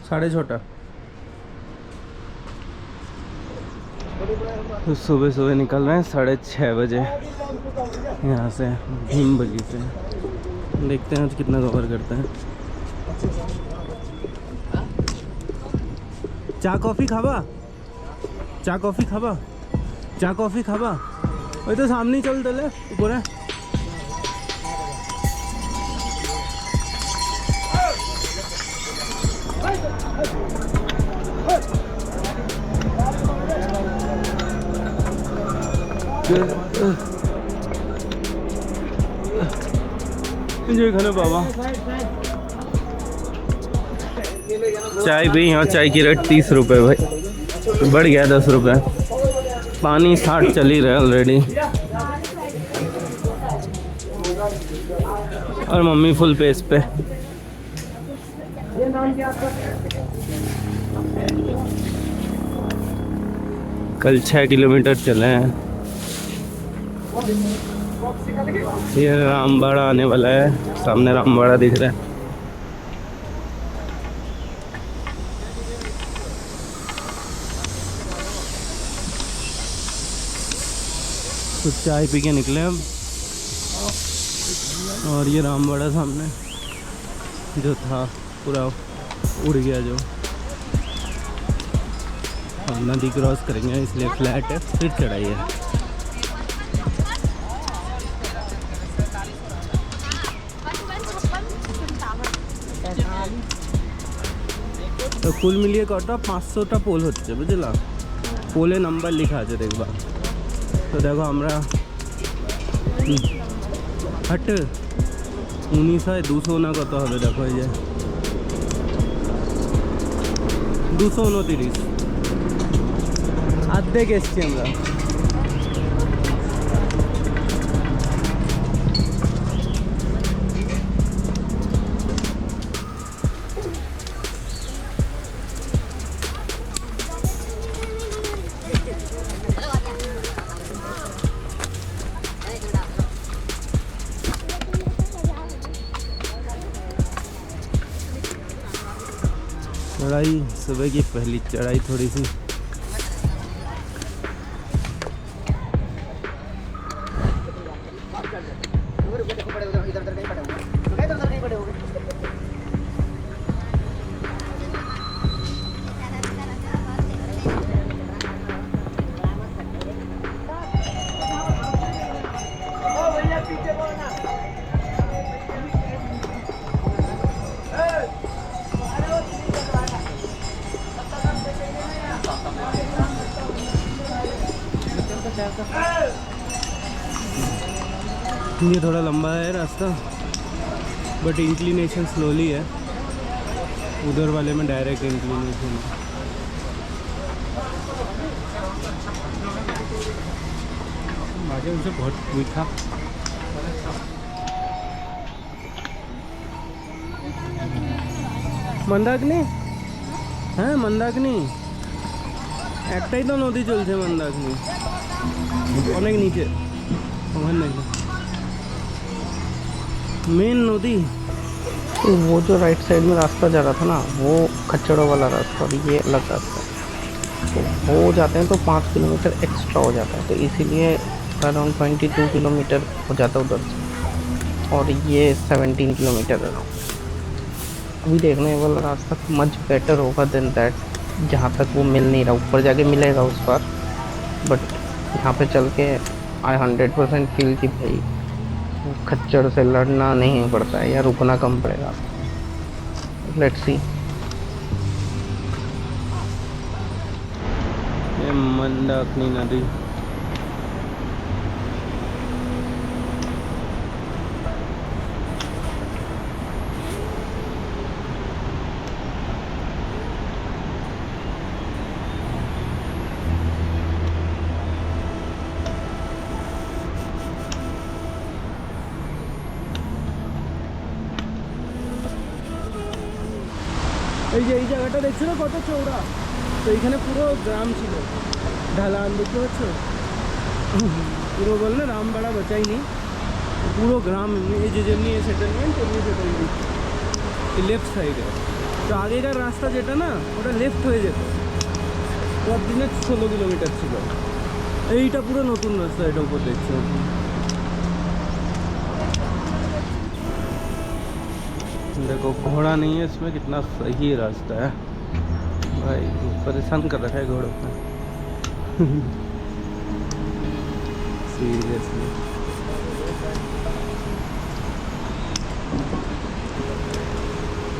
6:30। तो सुबह सुबह निकल रहे हैं 6:30 बजे यहाँ से, भीम बली से। देखते हैं आज कितना कवर करते हैं। चा कॉफ़ी खाबा, चा कॉफ़ी खाबा, चा कॉफ़ी खाबा। वही तो सामने ही चल तले ऊपर है। एंजॉय खाना बाबा। चाय भी यहाँ, चाय की रेट 30 रुपये भाई, बढ़ गया 10 रुपये। पानी 60 चल ही रहा है ऑलरेडी। और मम्मी फुल पेस पे। कल 6 किलोमीटर चले हैं। ये रामबाड़ा आने वाला है, सामने रामबाड़ा दिख रहा है। तो चाय पी के निकले हम, और ये रामबाड़ा सामने जो था पूरा उड़ गया जो। हम नदी क्रॉस करेंगे इसलिए फ्लैट है, फिर चढ़ाई है। तो कुल मिलिए कटा 500टा पोल होच्छे बुझला। पोले नंबर लिखा আছে देखबा। तो देखो हमरा हट 1900 ना कत হবে देखो, এই যে 229 আর্ধেক এসছি আমরা। चढ़ाई सुबह की पहली चढ़ाई थोड़ी सी ये थोड़ा लंबा है रास्ता, बट इंक्लिनेशन स्लोली है। उधर वाले में डायरेक्ट इंक्लिनेशन है। आगे उनसे बहुत मीठा। मंदाकिनी हाँ, मंदाकिनी एकटाई तो नदी चलছে मंदाकिनी, অনেক নিচে ওখানে नहीं मेन नदी। तो वो जो राइट साइड में रास्ता जा रहा था ना, वो खच्चड़ों वाला रास्ता, और ये अलग रास्ता है। तो वो जाते हैं तो 5 किलोमीटर एक्स्ट्रा हो जाता है, तो इसीलिए अराउंड 22 किलोमीटर हो जाता है उधर से, और ये 17 किलोमीटर है। अभी देखने वाला रास्ता मच बेटर होगा देन दैट, जहाँ तक वो मिल नहीं रहा। ऊपर जाके मिलेगा उस पर, बट यहाँ पे चल के आई 100% फील कि भाई खच्चर से लड़ना नहीं पड़ता है या रुकना कम पड़ेगा। Let's see. ये मंदाकिनी नदी এই জায়গাটা দেখছো না কত চওড়া, তো এখানে পুরো গ্রাম ছিল, ঢালান দেখতে পাচ্ছ, পুরো বললে রামবাড়া বাঁচাইনি, পুরো গ্রাম এই যে যেমনি সেটেলমেন্ট এমনি সেটেলমেন্ট। लेफ्ट साइड है তো আগেকার রাস্তা যেটা না ওটা লেফট হয়ে যেত, সব দিনে 16 কিলোমিটার ছিল। এইটা পুরো নতুন রাস্তা, এটা উপর দেখছো। देखो घोड़ा नहीं है इसमें, कितना सही रास्ता है भाई, परेशान कर रखा है घोड़ों को सीरियसली।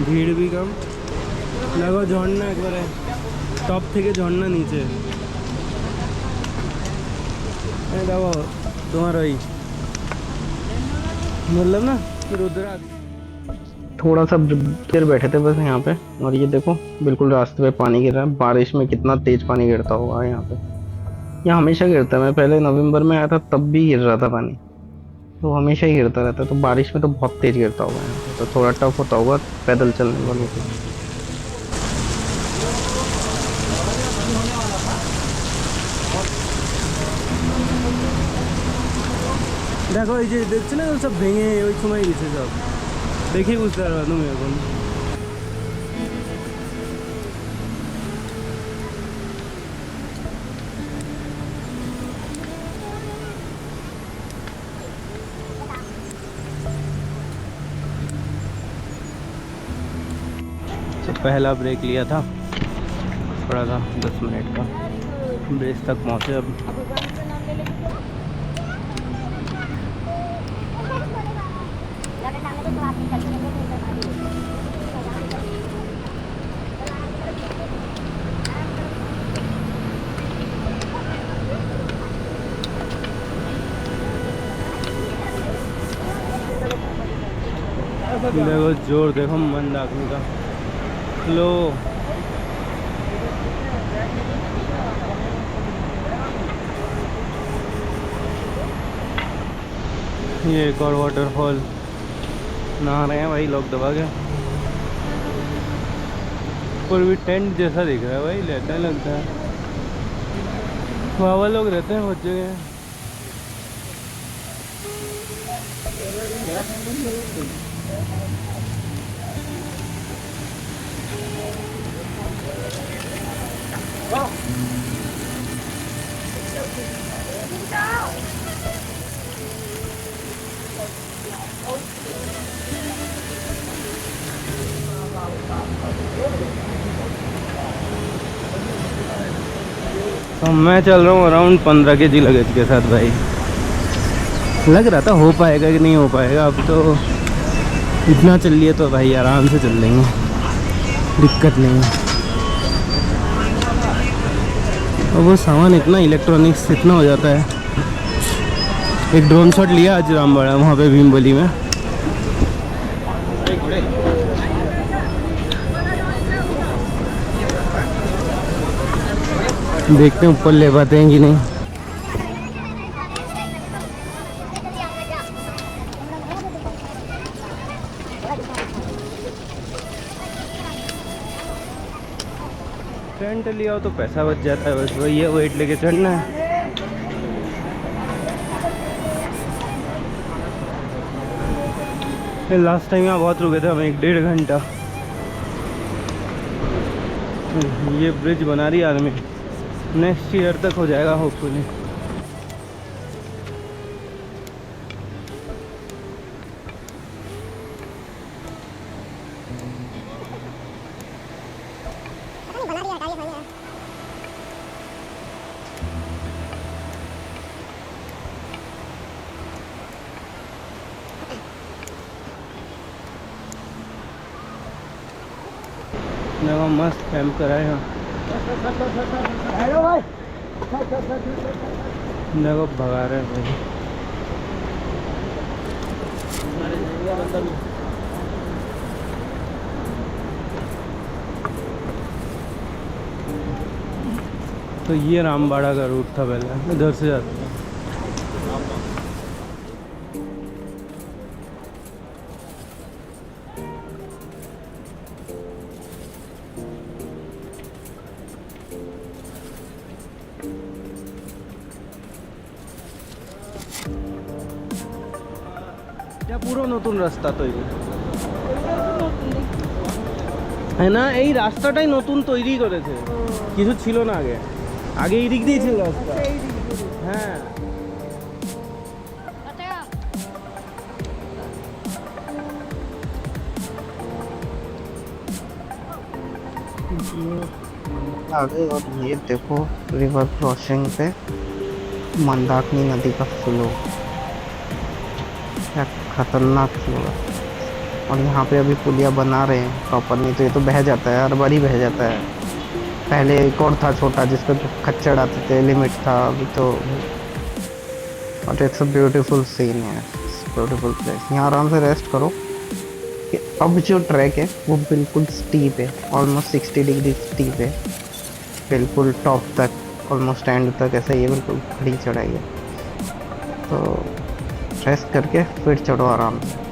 ভিড় भी कम। দেখো ঝর্ণা একবারে টপ থেকে ঝর্ণা নিচে। এই দেখো তোমার ওই বললাম না रुद्राक्ष। थोड़ा सा देर बैठे थे बस यहाँ पे, और ये देखो बिल्कुल रास्ते पे पानी गिर रहा है। बारिश में कितना तेज पानी गिरता होगा यहाँ पे। यहाँ हमेशा गिरता है, मैं पहले नवंबर में आया था तब भी गिर रहा था पानी, तो हमेशा ही गिरता रहता है। तो बारिश में तो बहुत तेज गिरता होगा यहाँ पे, तो थोड़ा टफ होता होगा पैदल चलने वालों को। দেখো এই যে দেখছো না সব ভেঙে ওই সময় গেছে সব, দেখেই বুঝতে পারবা তুমি এখন। तो पहला ब्रेक लिया था, थोड़ा था 10 मिनट का, ब्रेक तक पहुँचे अब। देखो जोर देखो मंदाकिनी का फ्लो। ये एक और वाटरफॉल, नहा रहे हैं भाई लोग दबा के। और भी टेंट जैसा दिख रहा है भाई, लेटा लगता है। वहाँ लोग रहते हैं बहुत जगह। तो मैं चल रहा हूँ अराउंड 15 kg लगेज के साथ भाई। लग रहा था हो पाएगा कि नहीं हो पाएगा, अब तो इतना चल लिए तो भाई आराम से चल लेंगे, दिक्कत नहीं है। और वो सामान इतना इलेक्ट्रॉनिक्स इतना हो जाता है। एक ड्रोन शॉट लिया आज रामबाड़ा वहाँ पे भीमबली में। देखते हैं ऊपर ले पाते हैं कि नहीं। टेंट लिया हो तो पैसा बच जाता है, बस वही है, वेट लेके चढ़ना है। लास्ट टाइम यहाँ बहुत रुके थे हम, 1-1.5 घंटा। ये ब्रिज बना रही आर्मी, नेक्स्ट ईयर तक हो जाएगा होपफुली। देखो मस्त कैंप करा है यहाँ। देखो भगा रहे हैं भाई। तो ये रामबाड़ा का रूट था पहले, इधर से जाते हैं। পুরো নতুন রাস্তা তৈরি। হ্যাঁ না, এই রাস্তাটাই নতুন তৈরি করেছে, কিছু ছিল না আগে, আগে এই দিক দিয়ে ছিল রাস্তা। হ্যাঁ आगे। और ये देखो रिवर क्रॉसिंग पे मंदाकिनी नदी का फ्लो, क्या खतरनाक फ्लो है। और यहाँ पे अभी पुलिया बना रहे हैं प्रॉपर, नहीं तो ये तो बह जाता है, हर बार ही बह जाता है। पहले एक और था छोटा जिसका जो खच्चड़ आते थे, लिमिट था, अभी तो। But it's a beautiful scene है, ब्यूटीफुल प्लेस। यहाँ आराम से रेस्ट करो। अब जो ट्रैक है वो बिल्कुल स्टीप है, ऑलमोस्ट 60 डिग्री स्टीप है, बिल्कुल टॉप तक, ऑलमोस्ट एंड तक ऐसा ये बिल्कुल खड़ी चढ़ाई है। तो रेस्ट करके फिर चढ़ो आराम से।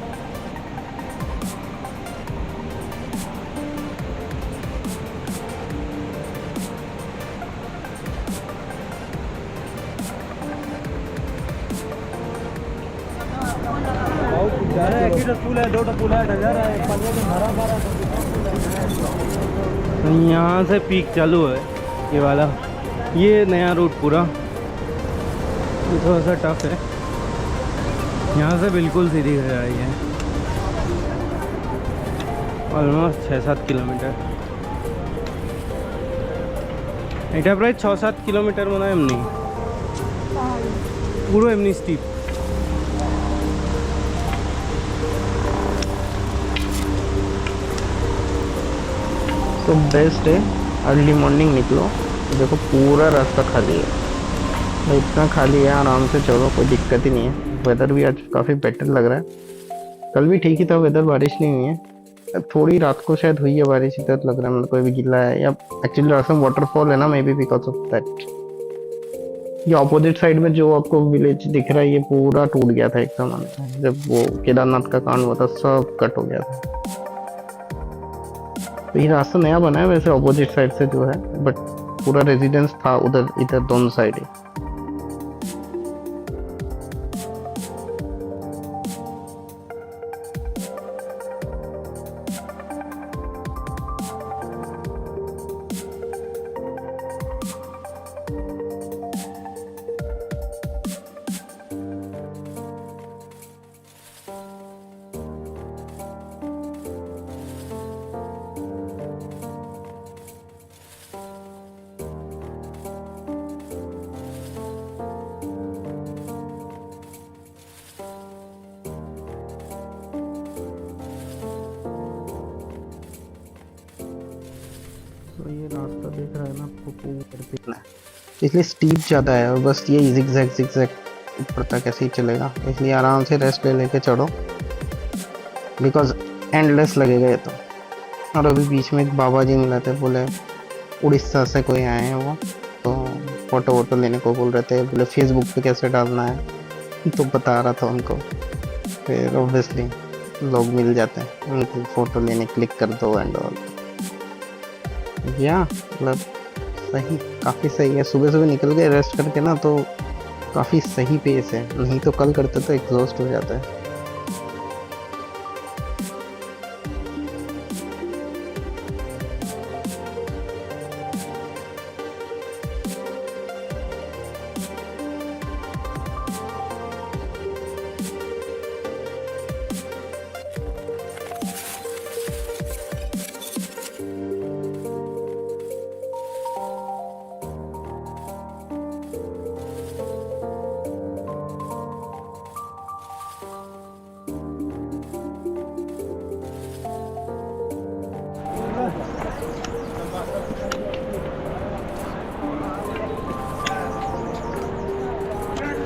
यहाँ से पीक चालू है ये वाला, ये नया रूट पूरा, ये थोड़ा सा टफ है। यहाँ से बिल्कुल सीधी गहराई है, ऑलमोस्ट 6-7 किलोमीटर। এটা প্রায় 6-7 কিলোমিটার মনে হয় এমনি, পুরো এমনি স্টিপ। तो बेस्ट है अर्ली मॉर्निंग निकलो। देखो पूरा रास्ता खाली है, तो इतना खाली है, आराम से चलो, कोई दिक्कत ही नहीं है। वेदर भी आज काफ़ी बेटर लग रहा है, कल भी ठीक ही था वेदर, बारिश नहीं हुई है। थोड़ी रात को शायद हुई है बारिश, इधर लग रहा है मतलब कोई भी गिला है, या एक्चुअली रास्ता में वाटरफॉल है ना, may be because of that. ये ऑपोजिट साइड में जो आपको विलेज दिख रहा है ये पूरा टूट गया था एकदम, जब वो केदारनाथ का कांड हुआ था सब कट हो गया था। तो ये रास्ता नया बना है वैसे ऑपोजिट साइड से जो है, बट पूरा रेजिडेंस था उधर, इधर दोनों साइड ही। तो ये रास्ता देख रहा है ना आपको, ऊपर दिखना है, इसलिए स्टीप ज़्यादा है, और बस ये जिगजैग जिगजैग ऊपर तक ऐसे ही चलेगा, इसलिए आराम से रेस्ट ले लेके चढ़ो, बिकॉज एंडलेस लगेगा ये तो। और अभी बीच में एक बाबा जी मिला थे, बोले उड़ीसा से कोई आए हैं वो, तो फ़ोटो वोटो लेने को बोल रहे थे, बोले फेसबुक पे कैसे डालना है, तो बता रहा था उनको। फिर ऑब्वियसली लोग मिल जाते हैं, उनकी फ़ोटो लेने क्लिक कर दो एंड ऑल। या मतलब सही, काफ़ी सही है। सुबह सुबह निकल गए रेस्ट करके ना, तो काफ़ी सही पेस है, नहीं तो कल करते तो एग्जॉस्ट हो जाता है।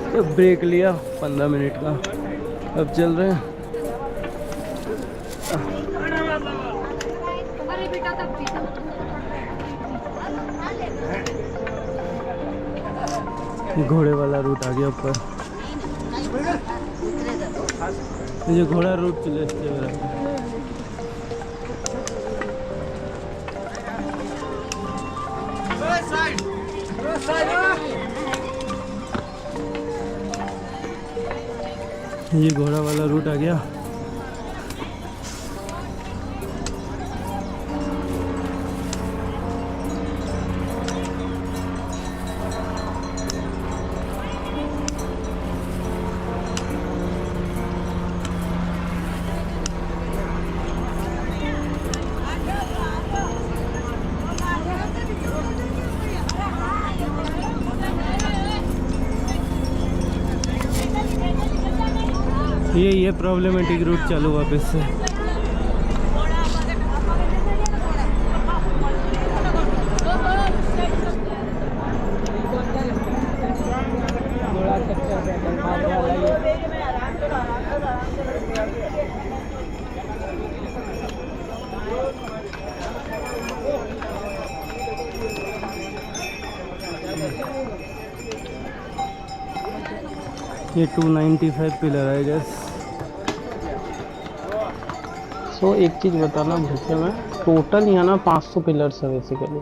तो ब्रेक लिया 15 मिनट का, अब चल रहे हैं। घोड़े वाला रूट आ गया ऊपर, ये घोड़ा रूट चले ये घोड़ा वाला रूट आ गया। ये प्रॉब्लमेटिक रूट चालू वापस से। ये 295 पिलर है गैस। सो एक चीज़ बताना भूखे में, टोटल यहाँ ना 500 पिलर्स है बेसिकली।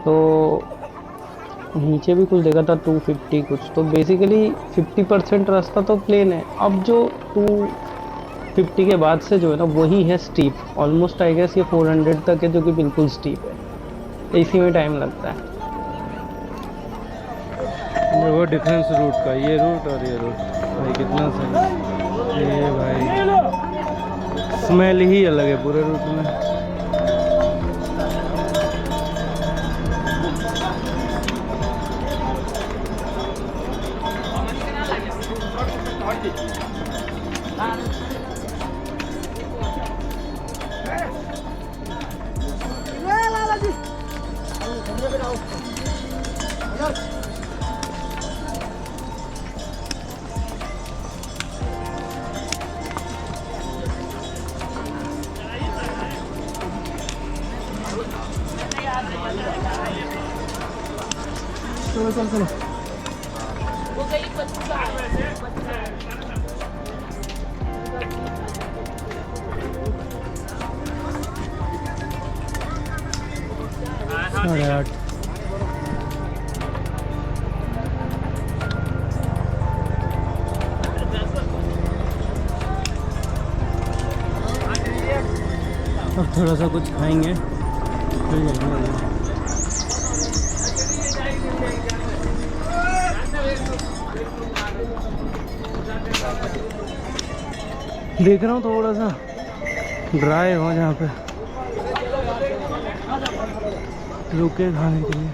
तो नीचे भी कुछ देखा था 250 कुछ, तो बेसिकली 50% रास्ता तो प्लेन है। अब जो 250 के बाद से जो है ना वही है स्टीप। ऑलमोस्ट आई गेस ये 400 तक है जो कि बिल्कुल स्टीप है। इसी में टाइम लगता है। वो डिफरेंस रूट का, ये रूट और ये रूट भाई कितना सही। ये भाई स्मेल ही अलग है पूरे रूट में। चलो। साढ़े 8। अब थोड़ा सा कुछ खाएंगे फिर जाएंगे। देख रहा हूँ थोड़ा सा ड्राई हो जहाँ पे रुके खाने के लिए।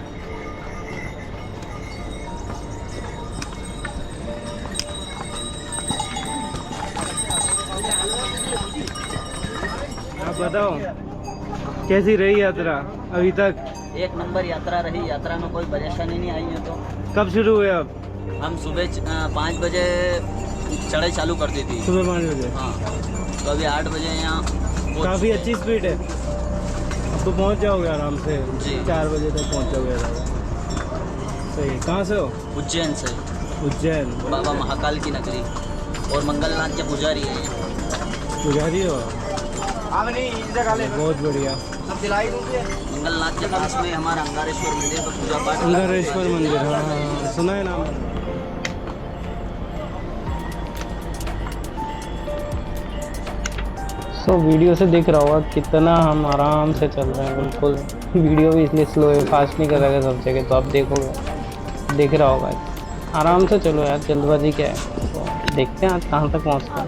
आप बताओ कैसी रही यात्रा अभी तक? एक नंबर यात्रा रही। यात्रा में कोई परेशानी नहीं आई है। तो कब शुरू हुए आप? हम सुबह 5 बजे चढ़ाई चालू कर दी थी। सुबह 5 बजे। हाँ, तो अभी 8 बजे यहाँ काफ़ी अच्छी स्पीड है। अब तो पहुँच जाओगे आराम से जी। 4 बजे तक पहुँच जाओगे आराम। सही। कहाँ से हो? उज्जैन से। उज्जैन। बाबा महाकाल की नगरी और मंगलनाथ के पुजारी है। पुजारी हो? बहुत बढ़िया। मंगलनाथ के पास में हमारा अंगारेश्वर मंदिर पर पूजा पाठ। अंगारेश्वर मंदिर, हाँ हाँ सुना है नाम। सो वीडियो से दिख रहा होगा कितना हम आराम से चल रहे हैं। बिल्कुल वीडियो भी इसलिए स्लो है, फास्ट नहीं कर रहा है सब जगह। तो आप देखोगे, दिख रहा होगा। आराम से चलो यार, जल्दबाजी क्या है। तो देखते हैं आज कहाँ तक पहुँचते हैं।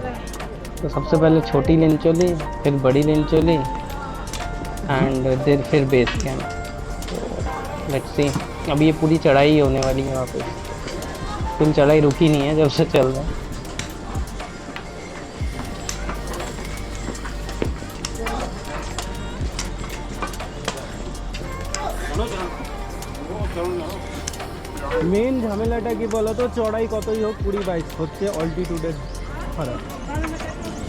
तो सबसे पहले छोटी लेन चली, फिर बड़ी लेन चली एंड फिर बेस कैंप। तो लेट्स सी, अभी ये पूरी चढ़ाई होने वाली है वापस। फिर चढ़ाई रुकी नहीं है जब से चल रहा है। মেন ঝামেলাটা কি বলতো, চড়াই যতই হোক 20-22 হচ্ছে অল্টিটিউডের ফারাক।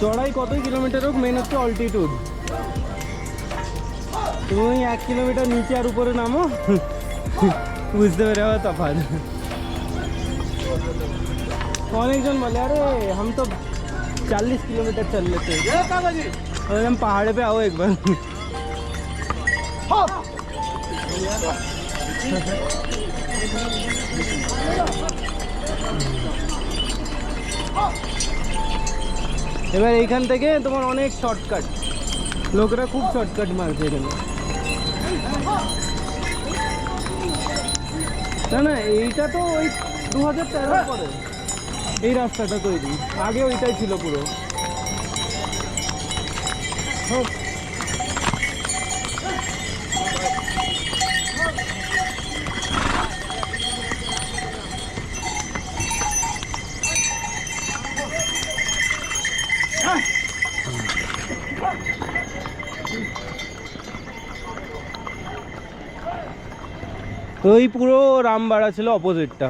চড়াই কতই কিলোমিটার হোক মেন হচ্ছে অল্টিটিউড। তুমি 1 কিলোমিটার নিচে আর উপরে নামো বুঝতে পেরে যাবে তফাৎ। অনেকজন বলে अरे हम तो 40 किलोमीटर चल लेते हैं। अरे हम पहाड़ पे आओ एक बार। এবার এইখান থেকে তোমার অনেক শর্টকাট, লোকরা খুব শর্টকাট মারছে এখানে। না না, এইটা তো ওই 2013 পরে এই রাস্তাটা তৈরি, আগে ওইটাই ছিল পুরো। তো এই পুরো রামবাড়া ছিল অপোজিটটা,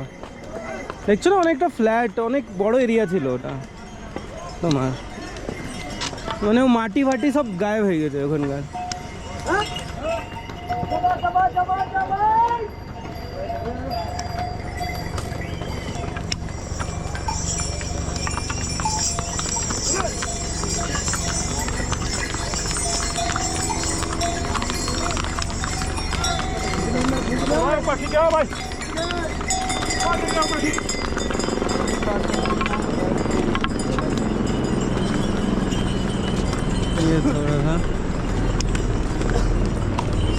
দেখছো না, অনেকটা ফ্ল্যাট, অনেক বড় এরিয়া ছিল ওটা তোমার, মানে ও মাটি ফাটি সব গায়েব হয়ে গেছে ওখানকার। ये थोड़ा सा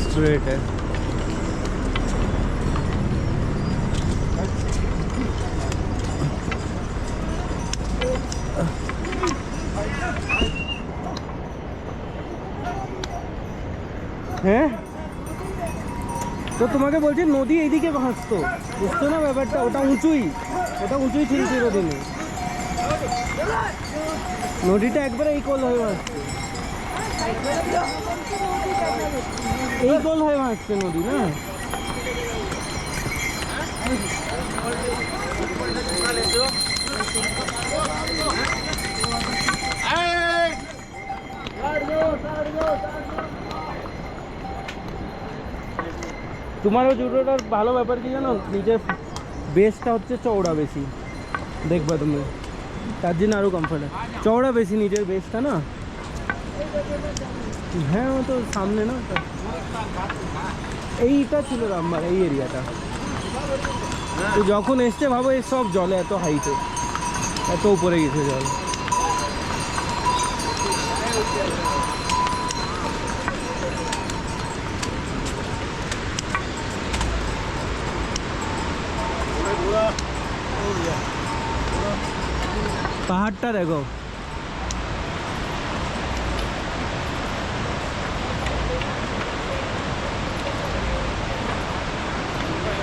स्ट्रेट है। হ্যাঁ, তো তোমাকে বলছি নদী এইদিকে ভাসতো, বুঝছো না ব্যাপারটা, ওটা উঁচুই ছিল চিরদিনে, নদীটা একবারে এই কোল হয়ে ভাসছে, এই কোল হয়ে ভাসছে নদী না। তোমারও জুডোটার ভালো ব্যাপার কি জানো, নিজের বেসটা হচ্ছে চওড়া বেশি, দেখবা তুমি, তার জন্য আরও কমফর্ট, চওড়া বেশি নিজের বেসটা না। হ্যাঁ ও তো সামনে না, এইটা ছিল রামবাড়া, এই এরিয়াটা। তো যখন এসছে ভাবো এই সব জলে এত হাইটে, এত উপরে গেছে জল। পাহাড়টা দেখো,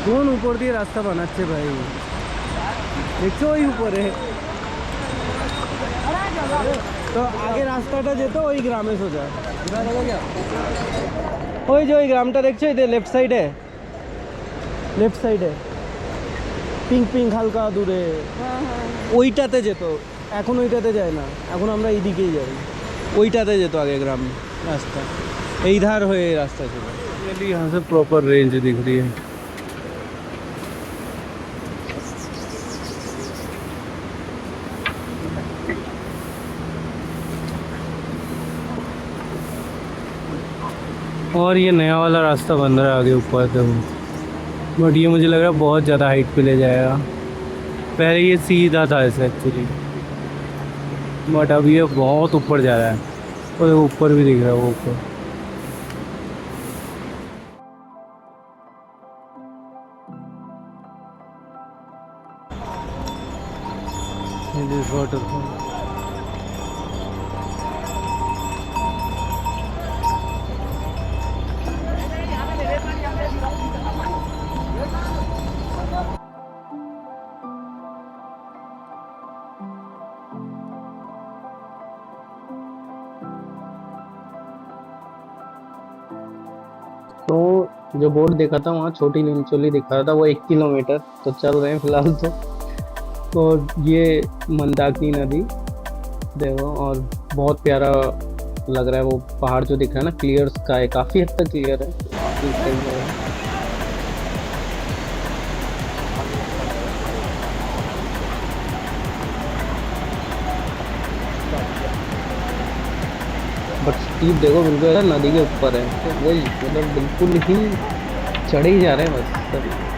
কোন উপর দিয়ে রাস্তা বানাচ্ছে ভাই, দেখছো ওই উপরে। তো আগে রাস্তাটা যেত ওই গ্রামে সোজা, ওই যে ওই গ্রামটা দেখছো, এই লেফট সাইডে পিঙ্ক পিঙ্ক হালকা দূরে, ওইটাতে যেত, এখন ওইটাতে যায় না, এখন আমরা এইদিকেই যাই, ওইটাতে যেত আগে গ্রাম रास्ता, इधर हो ये रास्ता चला, यहाँ से प्रॉपर रेंज दिख रही है। और ये नया वाला रास्ता बन रहा है आगे ऊपर तक, बट ये मुझे लग रहा है बहुत ज़्यादा हाइट पे ले जाएगा, पहले ये सीधा था ऐसे एक्चुअली, बट अब ये बहुत ऊपर जा रहा है, और ऊपर भी दिख रहा है वो ऊपर। वाटरफॉल तो जो बोर्ड देखा था वहाँ छोटी लिंचोली दिखा रहा था, वो 1 किलोमीटर, तो चल रहे हैं फिलहाल तो ये मंदाकिनी नदी देखो, और बहुत प्यारा लग रहा है वो पहाड़ जो दिख रहा है ना, क्लियर स्काई, काफ़ी हद तक क्लियर है, काफी सही लग रहा है। बट स्टीप देखो बिल्कुल ऐसा नदी के ऊपर है, तो वही मतलब बिल्कुल ही चढ़े ही जा रहे हैं बस सब।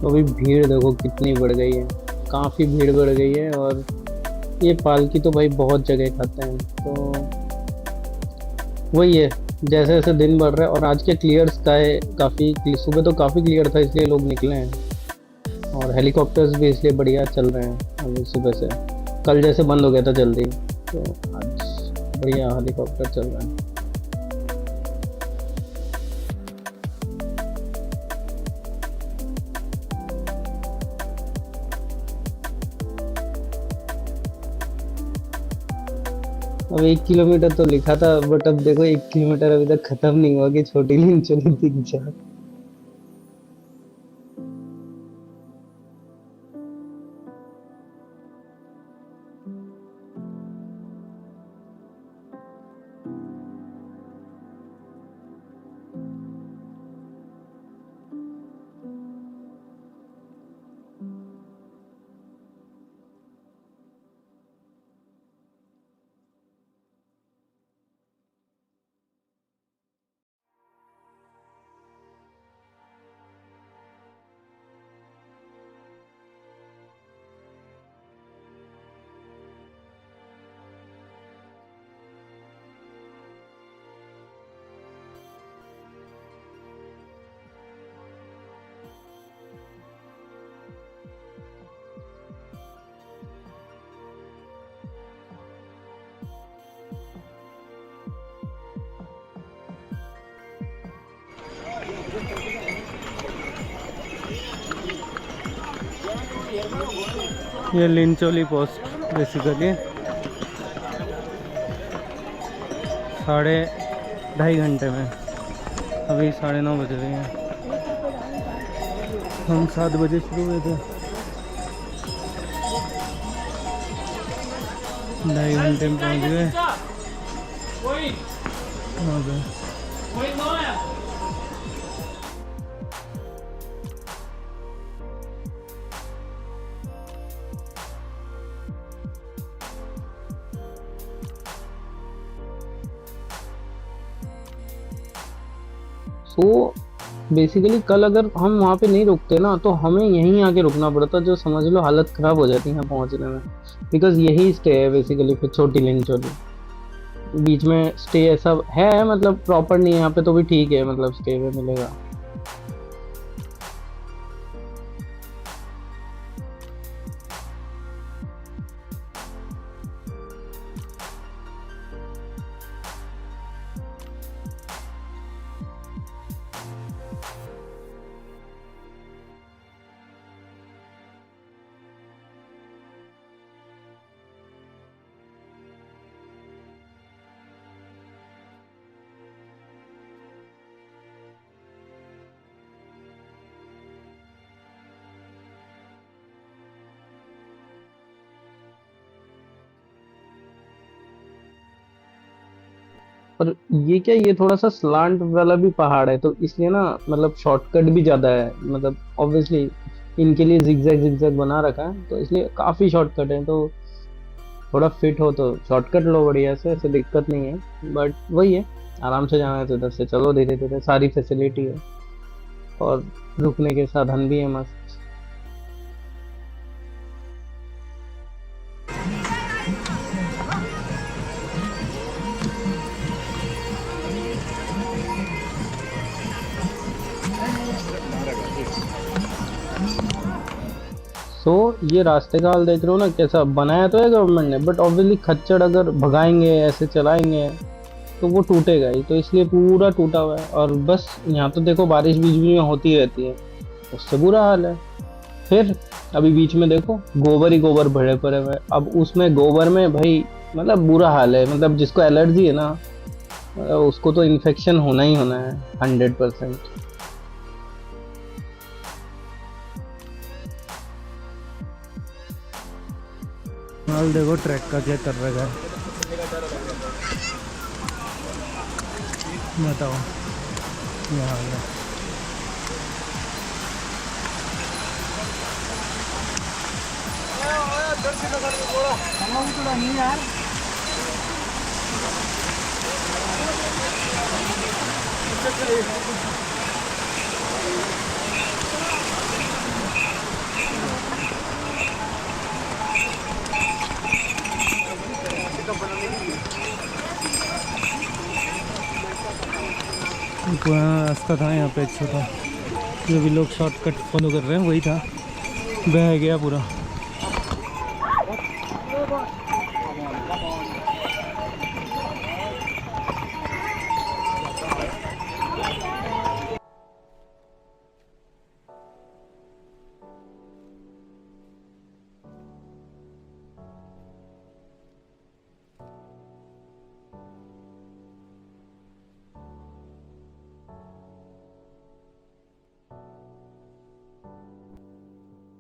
अभी भीड़ देखो कितनी बढ़ गई है, काफ़ी भीड़ बढ़ गई है। और ये पालकी तो भाई बहुत जगह खाते हैं, तो वही है, जैसे जैसे दिन बढ़ रहा है। और आज के क्लियर स्काई काफ़ी, सुबह तो काफ़ी क्लियर था इसलिए लोग निकले हैं। और हेलीकॉप्टर्स भी इसलिए बढ़िया चल रहे हैं अभी सुबह से, कल जैसे बंद हो गया था जल्दी, तो आज बढ़िया हेलीकॉप्टर चल रहा है। अब 1 किलोमीटर तो लिखा था, बट अब देखो 1 किलोमीटर अभी तक खत्म नहीं हुआ कि छोटी नींद चली दिख जाए। ये लिंचोली पोस्ट बेसिकली 2.5 घंटे में, अभी 9:30 बज रहे हैं। हम 7 बजे शुरू हुए थे, 2.5 घंटे में पहुँच गए। सो बेसिकली कल अगर हम वहाँ पे नहीं रुकते ना, तो हमें यहीं आके रुकना पड़ता, जो समझ लो हालत ख़राब हो जाती है यहाँ पहुँचने में। बिकॉज यही स्टे है बेसिकली फिर छोटी लिंचोली। बीच में स्टे ऐसा है, मतलब प्रॉपर नहीं है यहाँ पे, तो भी ठीक है, मतलब स्टे में मिलेगा। और ये क्या, ये थोड़ा सा स्लांट वाला भी पहाड़ है, तो इसलिए ना मतलब शॉर्टकट भी ज़्यादा है, मतलब ऑब्वियसली इनके लिए जिगजैग जिगजैग बना रखा है, तो इसलिए काफ़ी शॉर्टकट है। तो थोड़ा फिट हो तो शॉर्टकट लो बढ़िया से, ऐसे दिक्कत नहीं है। बट वही है, आराम से जाना है तो इधर से चलो धीरे धीरे, सारी फैसिलिटी है और रुकने के साधन भी है मस्त। सो ये रास्ते का हाल देख रहे हो ना, कैसा बनाया तो है गवर्नमेंट ने, बट ऑब्वियसली खच्चर अगर भगाएंगे ऐसे चलाएंगे तो वो टूटेगा ही, तो इसलिए पूरा टूटा हुआ है। और बस यहाँ तो देखो बारिश बीच बीच में होती रहती है, उससे बुरा हाल है। फिर अभी बीच में देखो गोबर ही गोबर भरे पड़े हुए हैं। अब उसमें गोबर में भाई मतलब बुरा हाल है, मतलब जिसको एलर्जी है ना, उसको तो इन्फेक्शन होना ही होना है 100%। हाल देखो ट्रैक का क्या कर रखा है, बताओ क्या हाल है। पुराना रास्ता था यहाँ पे, अच्छा था। जो भी लोग शॉर्टकट फॉलो कर रहे हैं वही था, बह गया पूरा।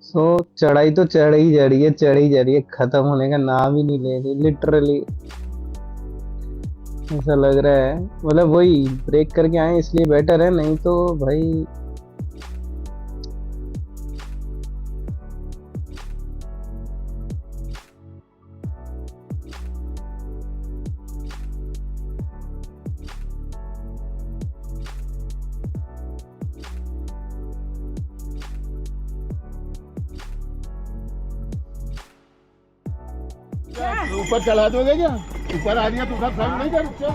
सो चढ़ाई तो चढ़ ही जा रही है, चढ़ ही जा रही है, खत्म होने का नाम ही नहीं ले रही लिटरली। ऐसा लग रहा है मतलब वही ब्रेक करके आए इसलिए बेटर है, नहीं तो भाई ऊपर चला दोगे क्या? ऊपर आ रही है तो उधर साइड नहीं कर अच्छा?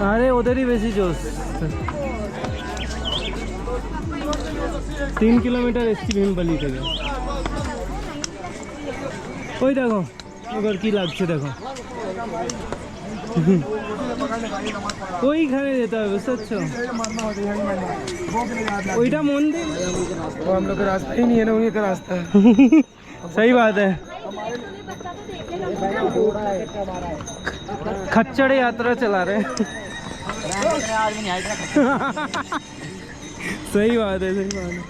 अरे उधर ही वैसी जोश। 3 किलोमीटर इसकी भीमबली থেকে। ওই দেখো ওদের কি লাগছে দেখো। ওইখানে যেতে হবে বুঝছো? ওইটা মন্দির, वो हम लोग का रास्ता ही नहीं है ना, उन्हीं का रास्ता है। सही बात है। खच्चड़ यात्रा चला रहे हैं। सही बात है, सही बात है।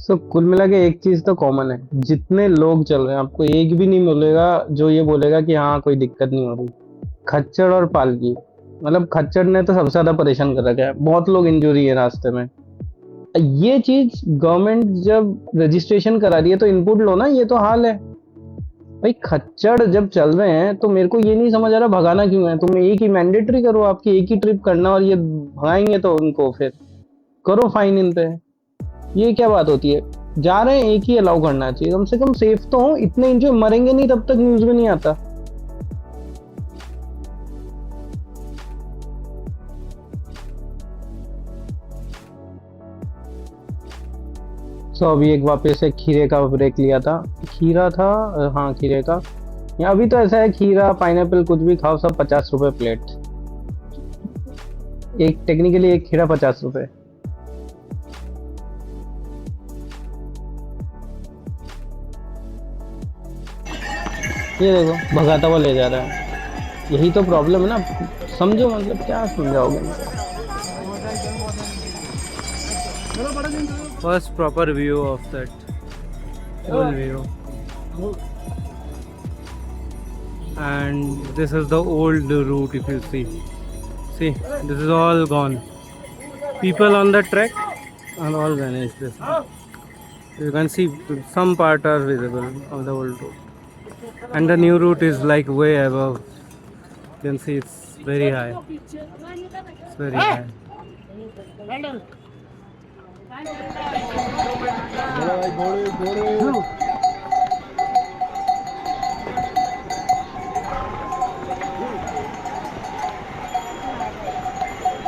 सो कुल मिला के एक चीज तो कॉमन है, जितने लोग चल रहे हैं आपको एक भी नहीं मिलेगा जो ये बोलेगा कि हाँ कोई दिक्कत नहीं हो रही। खच्चड़ और पालकी, मतलब खच्चड़ ने तो सबसे ज्यादा परेशान कर रखा है, बहुत लोग इंजरी है रास्ते में। ये चीज गवर्नमेंट जब रजिस्ट्रेशन करा रही है तो इनपुट लो ना, ये तो हाल है भाई। खच्चड़ जब चल रहे हैं तो मेरे को ये नहीं समझ आ रहा भगाना क्यों है। तुम एक ही मैंडेटरी करो, आपकी एक ही ट्रिप करना, और ये भगाएंगे तो उनको फिर करो फाइन इन पे। ये क्या बात होती है, जा रहे हैं एक ही अलाउ करना चाहिए, कम से कम सेफ तो हो। इतने इंजॉय मरेंगे नहीं तब तक न्यूज में नहीं आता। अभी एक वापस से खीरे का ब्रेक लिया था, खीरा था, हाँ खीरे का। यहाँ अभी तो ऐसा है खीरा पाइनएप्पल कुछ भी खाओ सब 50 रुपए प्लेट। एक टेक्निकली एक खीरा 50 रुपए। ये देखो भगाता हुआ ले जा रहा है, यही तो प्रॉब्लम है ना। समझो मतलब क्या समझाओगे। First proper view of that whole view, and this is the old route. If you see, this is all gone. People on the trek are all vanished. You can see some part are visible of the old route, and the new route is like way above. You can see it's very high. It's very high.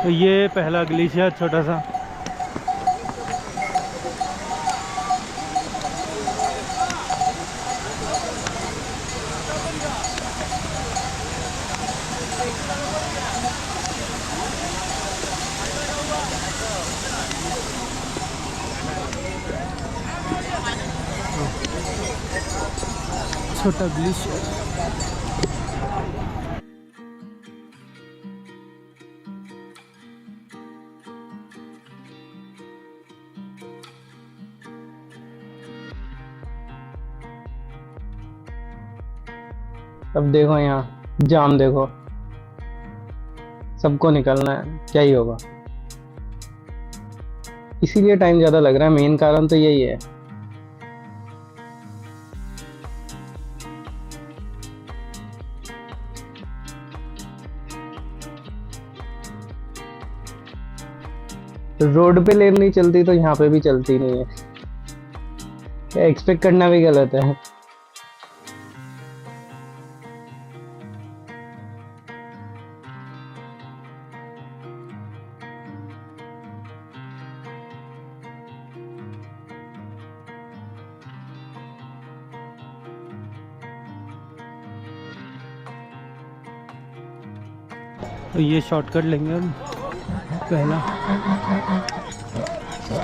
तो ये पहला glacier छोटा सा। छोटा glacier. अब देखो यहाँ जाम देखो, सबको निकलना है, क्या ही होगा। इसीलिए टाइम ज्यादा लग रहा है, मेन कारण तो यही है। रोड पे लेन नहीं चलती तो यहाँ पे भी चलती नहीं है, एक्सपेक्ट करना भी गलत है। तो ये शॉर्टकट लेंगे हम पहला।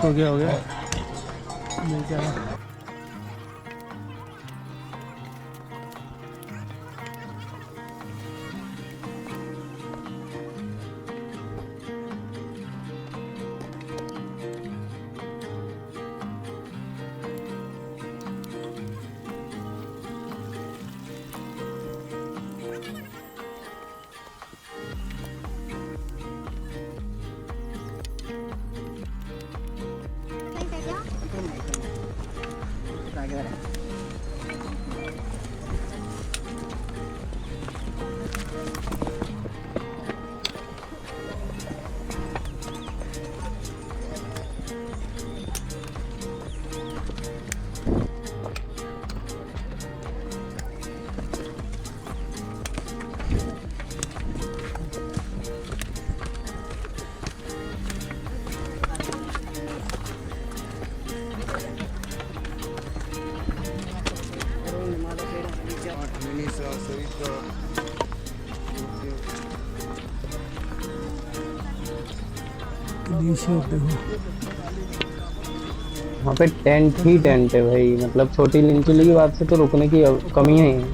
हो गया मिल जाएगा। वहाँ पे टेंट ही टेंट है भाई, मतलब छोटी लिंचुली की बात से तो रुकने की कमी है ही।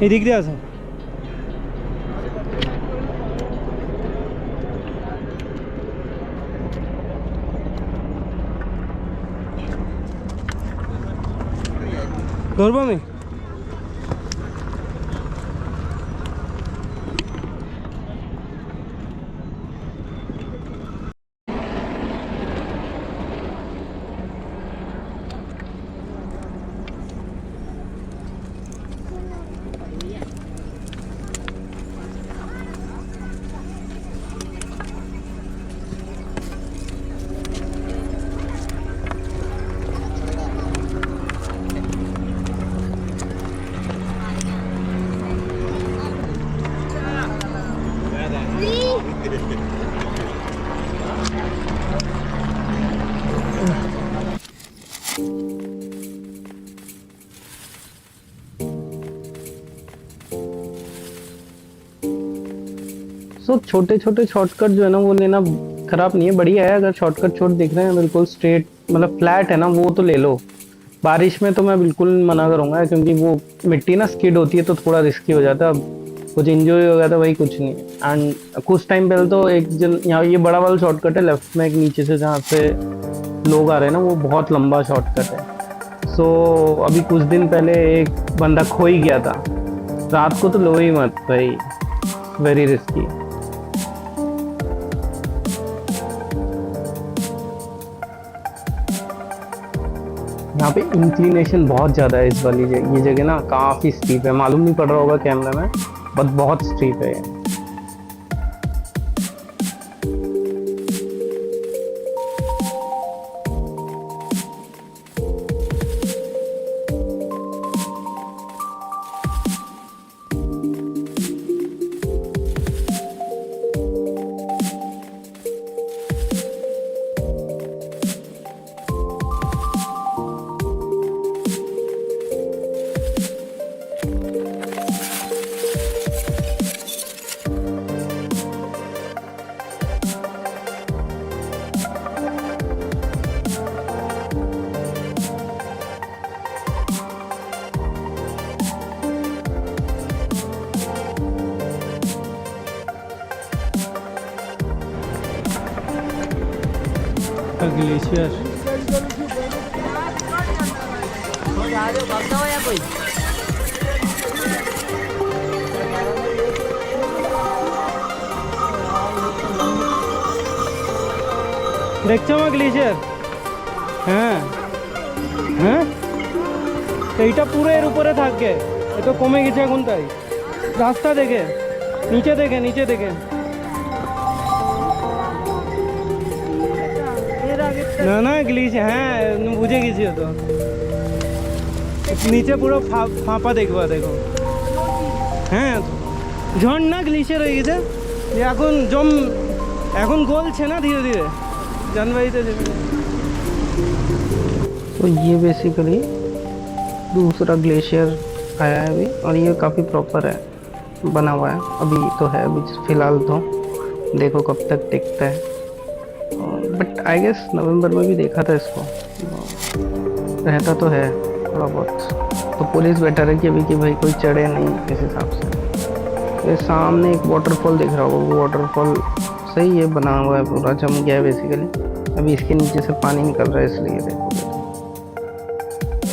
ये दिख रहा है गौरवा में। सो छोटे छोटे शॉर्टकट जो है ना वो लेना खराब नहीं है, बढ़िया है। अगर शॉर्टकट छोट दिख रहे हैं बिल्कुल स्ट्रेट मतलब फ्लैट है ना, वो तो ले लो। बारिश में तो मैं बिल्कुल मना करूंगा, क्योंकि वो मिट्टी ना स्किड होती है तो थोड़ा रिस्की हो जाता है। कुछ इंजरी हो गया था, वही कुछ नहीं। एंड कुछ टाइम पहले तो एक जन यहाँ, ये बड़ा वाला शॉर्टकट है लेफ्ट में, एक नीचे से जहाँ से लोग आ रहे हैं ना, वो बहुत लंबा शॉर्टकट है। सो अभी कुछ दिन पहले एक बंदा खो ही गया था। रात को तो लो ही मत भाई, वेरी रिस्की। यहाँ पे इंक्लिनेशन बहुत ज़्यादा है इस वाली ये जगह ना, काफ़ी स्टीप है। मालूम नहीं पड़ रहा होगा कैमरा में, बट बहुत स्टीप है। ग्लेशियर देखो ग्लेशियर। हाँ हाँ এইটা পুরো এর উপরে থাকবে, এ তো কমে গেছে এখন তাই। রাস্তা দেখে নিচে দেখে, নিচে দেখে না না গ্লিচ, হ্যাঁ বুঝে গেছি ও তো। নিচে পুরো ফাঁপা দেখবা, দেখো হ্যাঁ ঝর্ণা গ্লিচার হয়ে গেছে যে এখন এখন গলছে না ধীরে ধীরে জানুয়ারিতে। तो ये बेसिकली दूसरा ग्लेशियर आया है अभी, और ये काफ़ी प्रॉपर है, बना हुआ है अभी तो है अभी फ़िलहाल तो, देखो कब तक टिकता है। बट आई गेस नवंबर में भी देखा था इसको, रहता तो है थोड़ा बहुत। तो पुलिस बेटर है कि अभी कि भाई कोई चढ़े नहीं इस हिसाब से। ये सामने एक वाटरफॉल दिख रहा होगा, वो वाटरफॉल सही है, बना हुआ है पूरा, जम गया है बेसिकली। अभी इसके नीचे से पानी निकल रहा है इसलिए देखो।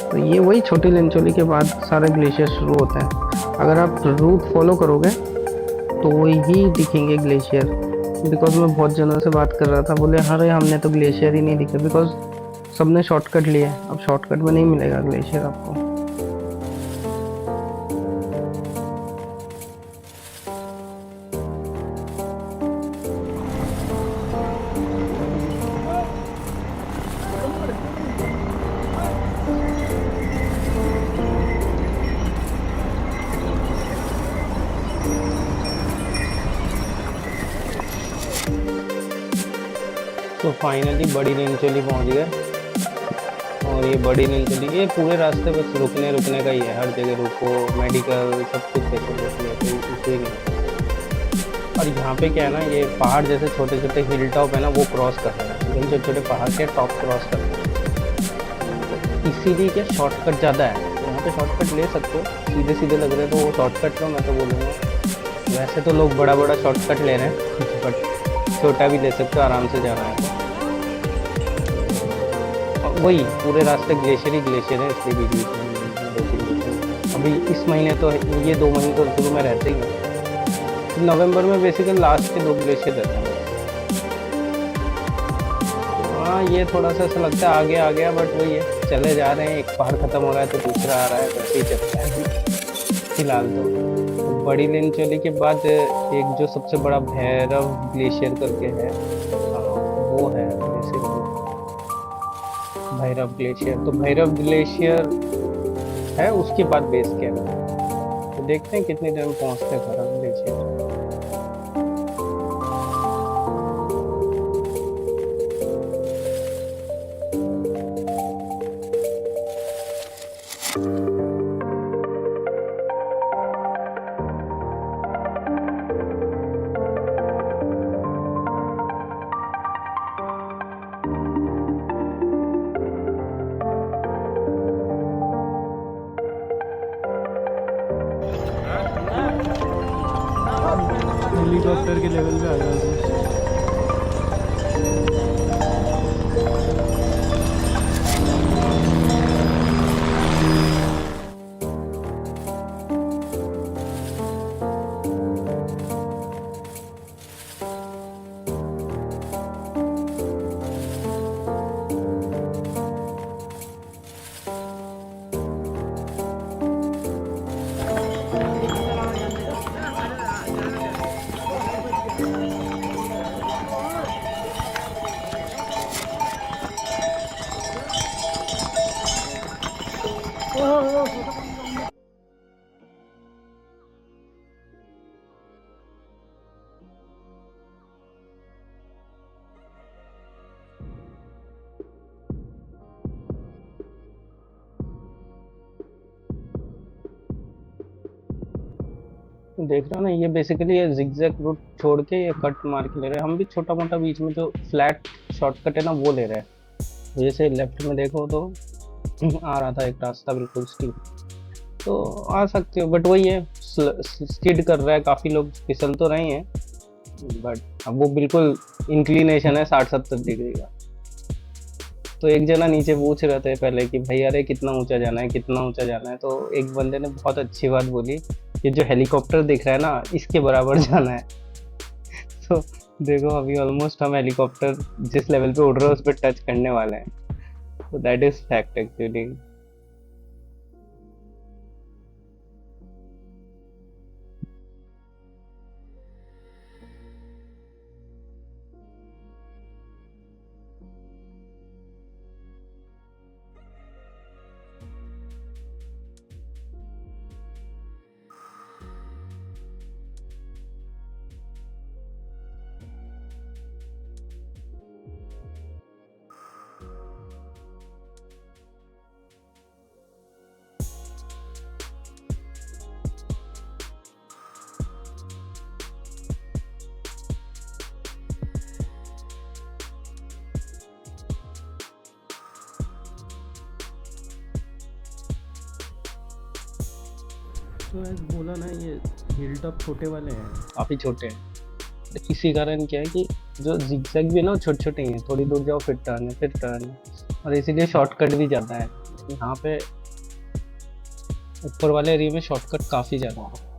तो ये वही छोटी लिंचोली के बाद सारे ग्लेशियर शुरू होते हैं। अगर आप रूट फॉलो करोगे तो वही दिखेंगे ग्लेशियर। बिकॉज मैं बहुत जनों से बात कर रहा था, बोले अरे हमने तो ग्लेशियर ही नहीं दिखे, बिकॉज सबने शॉर्टकट लिए। अब शॉर्टकट में नहीं मिलेगा ग्लेशियर आपको। तो फाइनली बड़ी नीलचोली पहुंच गए। और ये बड़ी नीलचोली, ये पूरे रास्ते बस रुकने का ही है, हर जगह रुको, मेडिकल सब कुछ फैसिलिटी है, कोई इशू नहीं। और यहाँ पे क्या है ना, ये पहाड़ जैसे छोटे छोटे हिल टॉप है ना, वो क्रॉस कर रहे हैं, एकदम छोटे छोटे पहाड़ के टॉप क्रॉस कर रहे हैं। तो इसीलिए क्या शॉर्टकट ज़्यादा है, यहाँ पे शॉर्टकट ले सकते हो, सीधे सीधे लग रहे हैं तो वो शॉर्टकट लो, मैं तो बोलूँगा। वैसे तो लोग बड़ा बड़ा शॉर्टकट ले रहे हैं, बट छोटा भी ले सकते हो, आराम से जाना है। वही पूरे रास्ते ग्लेशियर ही ग्लेशियर है, इसलिए भी बीच में 2-3 ग्लेशियर। अभी इस महीने तो ये 2 महीने तो शुरू में रहते ही हैं। नवंबर में बेसिकली लास्ट के 2 ग्लेशियर रहते हैं। हाँ ये थोड़ा सा ऐसा लगता है आगे आ गया, बट वही है, चले जा रहे हैं, एक पहाड़ ख़त्म हो रहा है तो दूसरा आ रहा है, वैसे ही चलता है फिलहाल तो। बड़ी लीनचोली के बाद एक जो सबसे बड़ा भैरव ग्लेशियर करके है, वो है भैरव ग्लेशियर। तो भैरव ग्लेशियर है, उसके बाद बेस कैंप है। तो देखते हैं कितनी देर में पहुंचते हैं भैरव ग्लेशियर। हेलीकॉप्टर के लेवल पे आ गया। देख रहे हो ना, ये बेसिकली ये जिगजैग रूट छोड़ के ये कट मार के ले रहे हैं। हम भी छोटा मोटा बीच में जो फ्लैट शॉर्टकट है ना, वो ले रहे हैं। जैसे लेफ्ट में देखो तो आ रहा था एक रास्ता बिल्कुल स्टीप, तो आ सकते हो, बट वही है स्किड कर रहा है, काफ़ी लोग फिसल तो रहे हैं, बट अब वो बिल्कुल इंक्लिनेशन है 60-70 डिग्री का। तो एक जना नीचे पूछ रहे थे पहले कि भाई अरे कितना ऊंचा जाना है, कितना ऊंचा जाना है। तो एक बंदे ने बहुत अच्छी बात बोली, ये जो हेलीकॉप्टर दिख रहा है ना, इसके बराबर जाना है। तो देखो अभी ऑलमोस्ट हम हेलीकॉप्टर जिस लेवल पे उड़ रहे हैं उस पर टच करने वाले हैं। तो दैट इज फैक्ट एक्चुअली। तो ऐसे बोला ना, ये हिल टॉप छोटे वाले हैं। काफ़ी छोटे हैं। तो इसी कारण क्या है कि जो जिगजैग भी है ना वो छोटे छोटे ही हैं, थोड़ी दूर जाओ फिर टर्न है, फिर टर्न है, और इसीलिए शॉर्टकट भी ज़्यादा है। यहाँ पे ऊपर वाले एरिया में शॉर्टकट काफ़ी ज़्यादा है।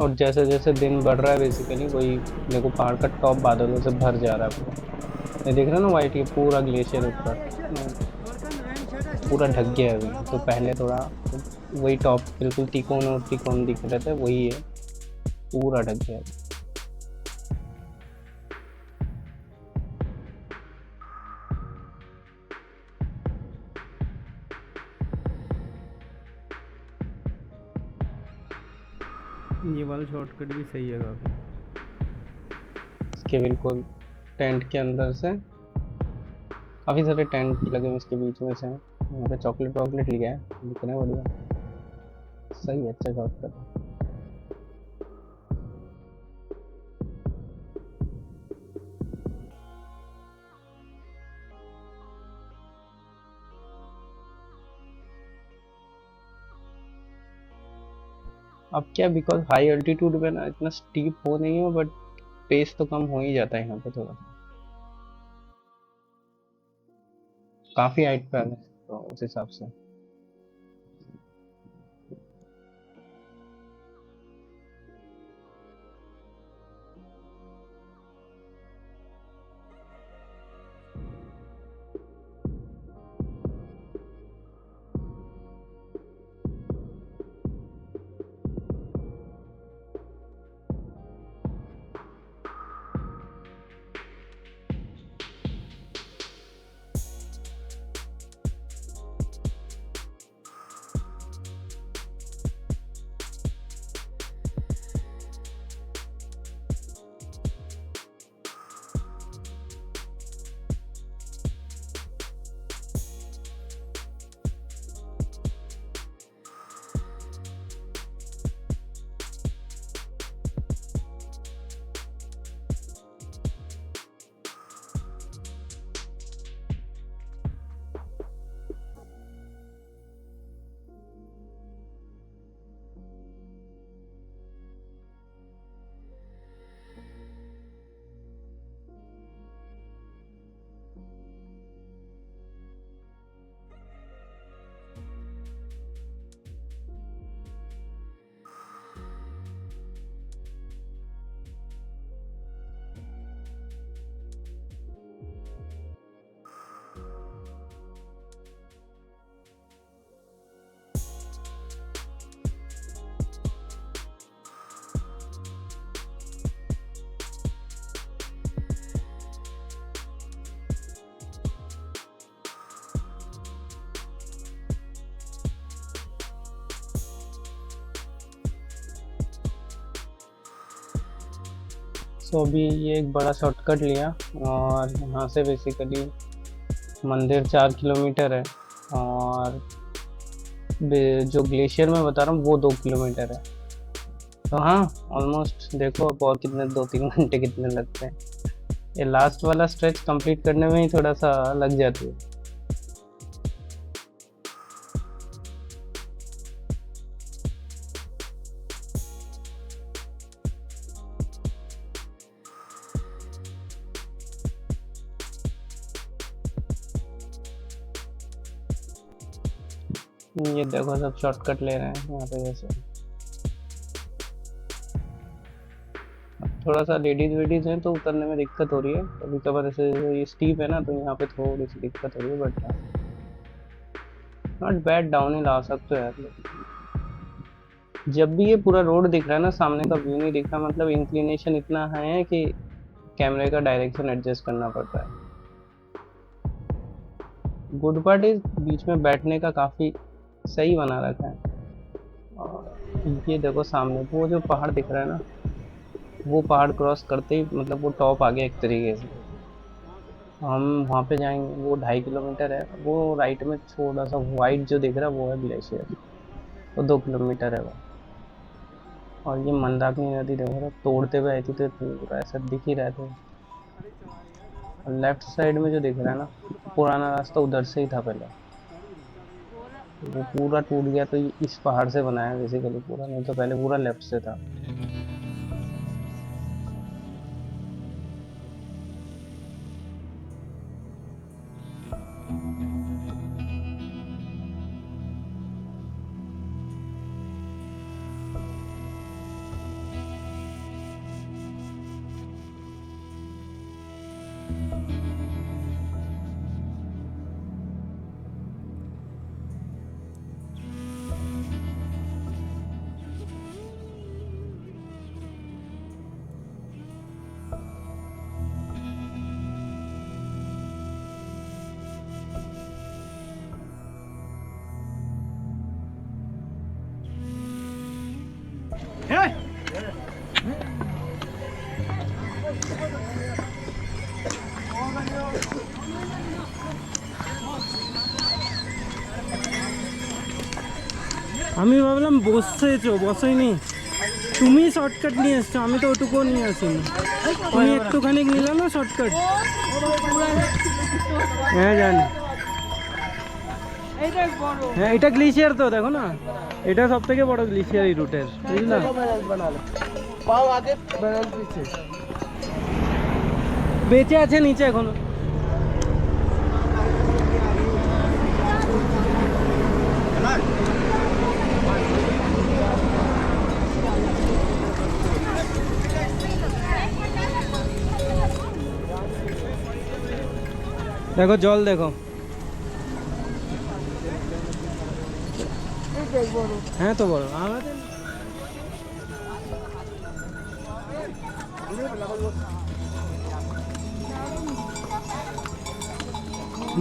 और जैसे जैसे दिन बढ़ रहा है बेसिकली वही देखो पहाड़ का टॉप बादलों से भर जा रहा है पूरा। ये देख रहे हो ना वाइट, ये पूरा ग्लेशियर ऊपर पूरा ढक गया है अभी। तो पहले थोड़ा वही टॉप बिल्कुल तिकोन और तिकोन दिख रहे थे, वही है, पूरा ढक गया है। ये वाला शॉर्टकट भी सही है काफ़ी। इसके बिल्कुल टेंट के अंदर से काफ़ी सारे टेंट लगे हुए इसके बीच में से। यहाँ पे चॉकलेट वॉकलेट लिया है, दिख रहा है बढ़िया, सही है, अच्छा शॉर्टकट है। अब क्या, बिकॉज हाई अल्टीट्यूड पे ना इतना स्टीप हो नहीं है, बट पेस तो कम हो ही जाता है यहाँ पे थोड़ा सा, काफ़ी हाइट पे आ गए तो उस हिसाब से। तो अभी ये एक बड़ा शॉर्टकट लिया और यहाँ से बेसिकली मंदिर 4 किलोमीटर है, और जो ग्लेशियर मैं बता रहा हूँ वो 2 किलोमीटर है। तो हाँ, ऑलमोस्ट देखो अब और कितने 2-3 घंटे कितने लगते हैं। ये लास्ट वाला स्ट्रेच कंप्लीट करने में ही थोड़ा सा लग जाती है। ये देखो सब शॉर्टकट ले रहे हैं यहाँ पे जैसे। थोड़ा सा लेडीज वेडीज हैं तो उतरने में दिक्कत हो रही है कभी कभार, ऐसे ये स्टीप है ना तो यहाँ पे थोड़ी सी दिक्कत हो रही है, but not bad, downhill आ सकते हो यार। जब भी ये पूरा रोड दिख रहा है ना, सामने का व्यू नहीं दिख रहा, मतलब इंक्लिनेशन इतना है कि कैमरे का डायरेक्शन एडजस्ट करना पड़ता है। गुड पार्ट इज बीच में बैठने का काफ़ी सही बना रखा है। और ये देखो सामने वो जो पहाड़ दिख रहा है ना, वो पहाड़ क्रॉस करते ही मतलब वो टॉप आ गया एक तरीके से। हम वहाँ पे जाएंगे, वो 2.5 किलोमीटर है, वो राइट में थोड़ा सा वाइट जो दिख रहा है वो है ग्लेशियर, वो 2 किलोमीटर है वो। और ये मंदाकिनी नदी देखो तो तोड़ते हुए आई थी तो पूरा ऐसा दिख ही रहा था। और लेफ्ट साइड में जो दिख रहा है ना, पुराना रास्ता उधर से ही था पहले, वो पूरा टूट गया तो ये इस पहाड़ से बनाया बेसिकली पूरा, नहीं तो पहले पूरा लेफ्ट से था। আমি ভাবলাম বসেছো, বসোইনি তুমি, শর্টকাট নিয়ে এসছো, আমি তো ওটুকুও নিয়ে আসিনি। তুমি একটুখানি নিলে না শর্টকাট। হ্যাঁ জানি, হ্যাঁ এটা গ্লেশিয়ার তো দেখো না, এটা সব থেকে বড় গ্লেশিয়ার এই রুটের, বুঝলা? पाव आगे बैरल पीछे বেঁচে আছে নিচে এখনো। দেখো জল দেখো, হ্যাঁ তো বড় আমাদের।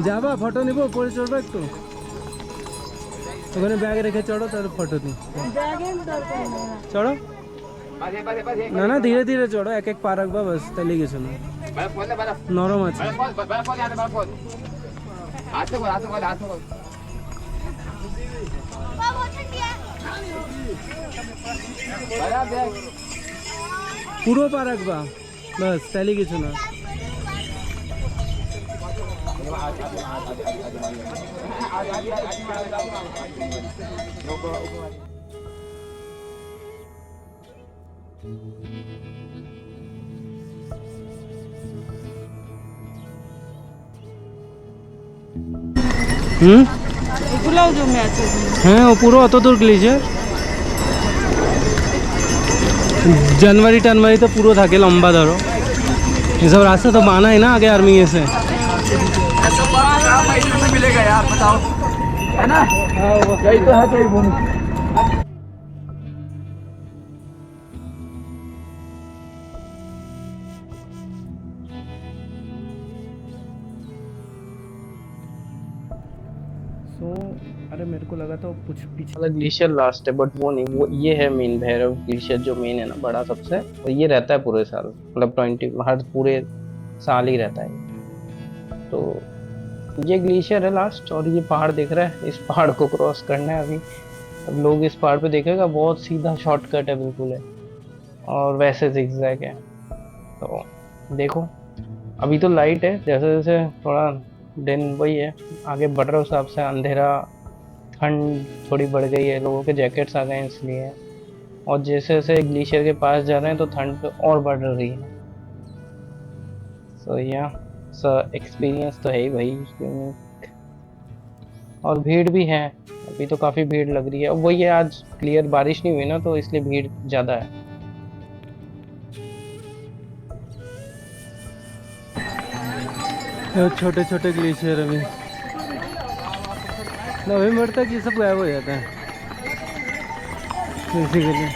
যাবা ফটো নিব, উপরে চড়বো একটু, ওখানে ব্যাগ রেখে চড়ো, তার ফটো নিই। চড়ো না না, ধীরে ধীরে চড়ো, এক এক পা রাখবা বাস, তাহলে কিছু না, নরম আছে। পুরো পা রাখবা বাস, তাহলে কিছু না। এগুলোও জমে আছে। হ্যাঁ ও পুরো অত দূর গ্লেশিয়ার, জানুয়ারি টানুয়ারি তো পুরো থাকে লম্বা, ধরো এসব রাস্তা তো বানায় না আগে আর্মি এসে। मिलेगा यार बताओ, है ना? यही तो है तेरी भूमि। अरे मेरे को लगा था वो कुछ पीछे वाला ग्लेशियर लास्ट है, बट वो नहीं, वो ये है मेन भैरव ग्लेशियर जो मेन है ना बड़ा सबसे, और ये रहता है पूरे साल, मतलब 20 हर पूरे साल ही रहता है। तो ये ग्लेशियर है लास्ट, और ये पहाड़ दिख रहा है, इस पहाड़ को क्रॉस करना है अभी। अब लोग इस पहाड़ पे देखेगा, बहुत सीधा शॉर्टकट है बिल्कुल है, और वैसे जिगजैग है। तो देखो अभी तो लाइट है, जैसे जैसे थोड़ा दिन वही है आगे बढ़ रहा है, उस हिसाब से अंधेरा, ठंड थोड़ी बढ़ गई है, लोगों के जैकेट्स आ गए हैं इसलिए, और जैसे जैसे ग्लेशियर के पास जा रहे हैं तो ठंड और बढ़ रही है। सो या एक्सपीरियंस तो है ही भाई, और भीड़ भी है, अभी तो काफ़ी भीड़ लग रही है। अब वही है, आज क्लियर बारिश नहीं हुई ना, तो इसलिए भीड़ ज़्यादा है। छोटे छोटे ग्लेशियर अभी नवंबर तक ये सब गायब हो जाता है बेसिकली।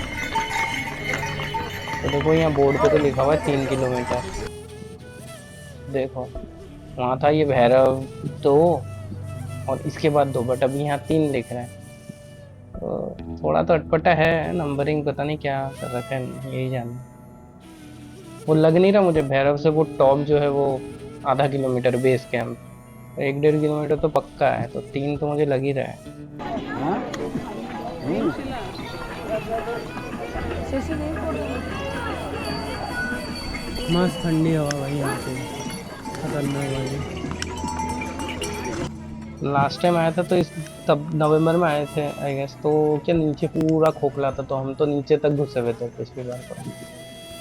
तो देखो यहाँ बोर्ड पे तो लिखा हुआ है 3 किलोमीटर, देखो वहाँ था ये भैरव 2 और इसके बाद 2, बट अभी यहाँ 3 लिख रहे हैं, तो थोड़ा तो अटपटा है नंबरिंग, पता नहीं क्या कर रखा है, यही जाना। वो लग नहीं रहा मुझे भैरव से वो टॉप जो है वो आधा किलोमीटर बेस कैंप, 1-1.5 किलोमीटर तो पक्का है, तो 3 तो मुझे लग ही रहा है। शशि नहीं पड़ता। मस्त ठंडी हवा भाई यहाँ पे, खतरनाक वाली। लास्ट टाइम आया था तो इस तब नवंबर में आए थे आई गेस, तो क्या नीचे पूरा खोखला था, तो हम तो नीचे तक घुसे हुए थे पिछली बार तो।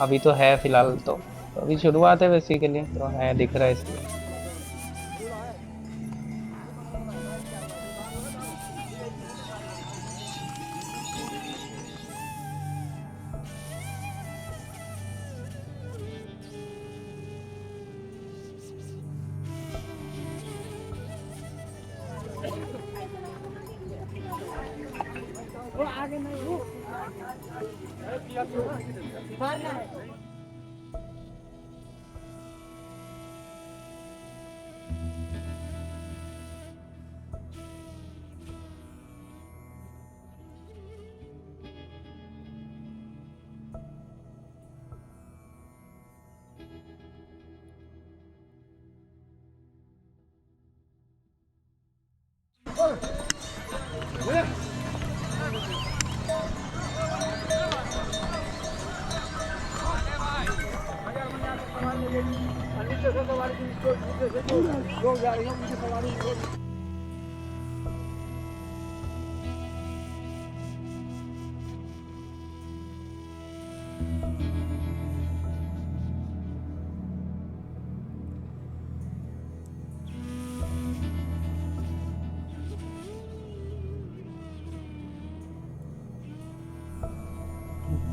अभी तो है फिलहाल तो अभी शुरुआत है बेसिकली, तो है दिख रहा है इसलिए।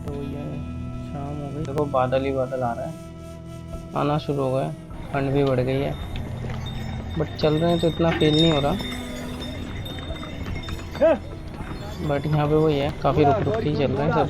तो ये शाम हो गई, देखो बादल ही बादल आ रहा है, आना शुरू हो गया, ठंड भी बढ़ गई है, बट चल रहे हैं तो इतना फील नहीं हो रहा। बट यहाँ पे वही है, काफ़ी रुक रुक के ही चल रहे हैं सब।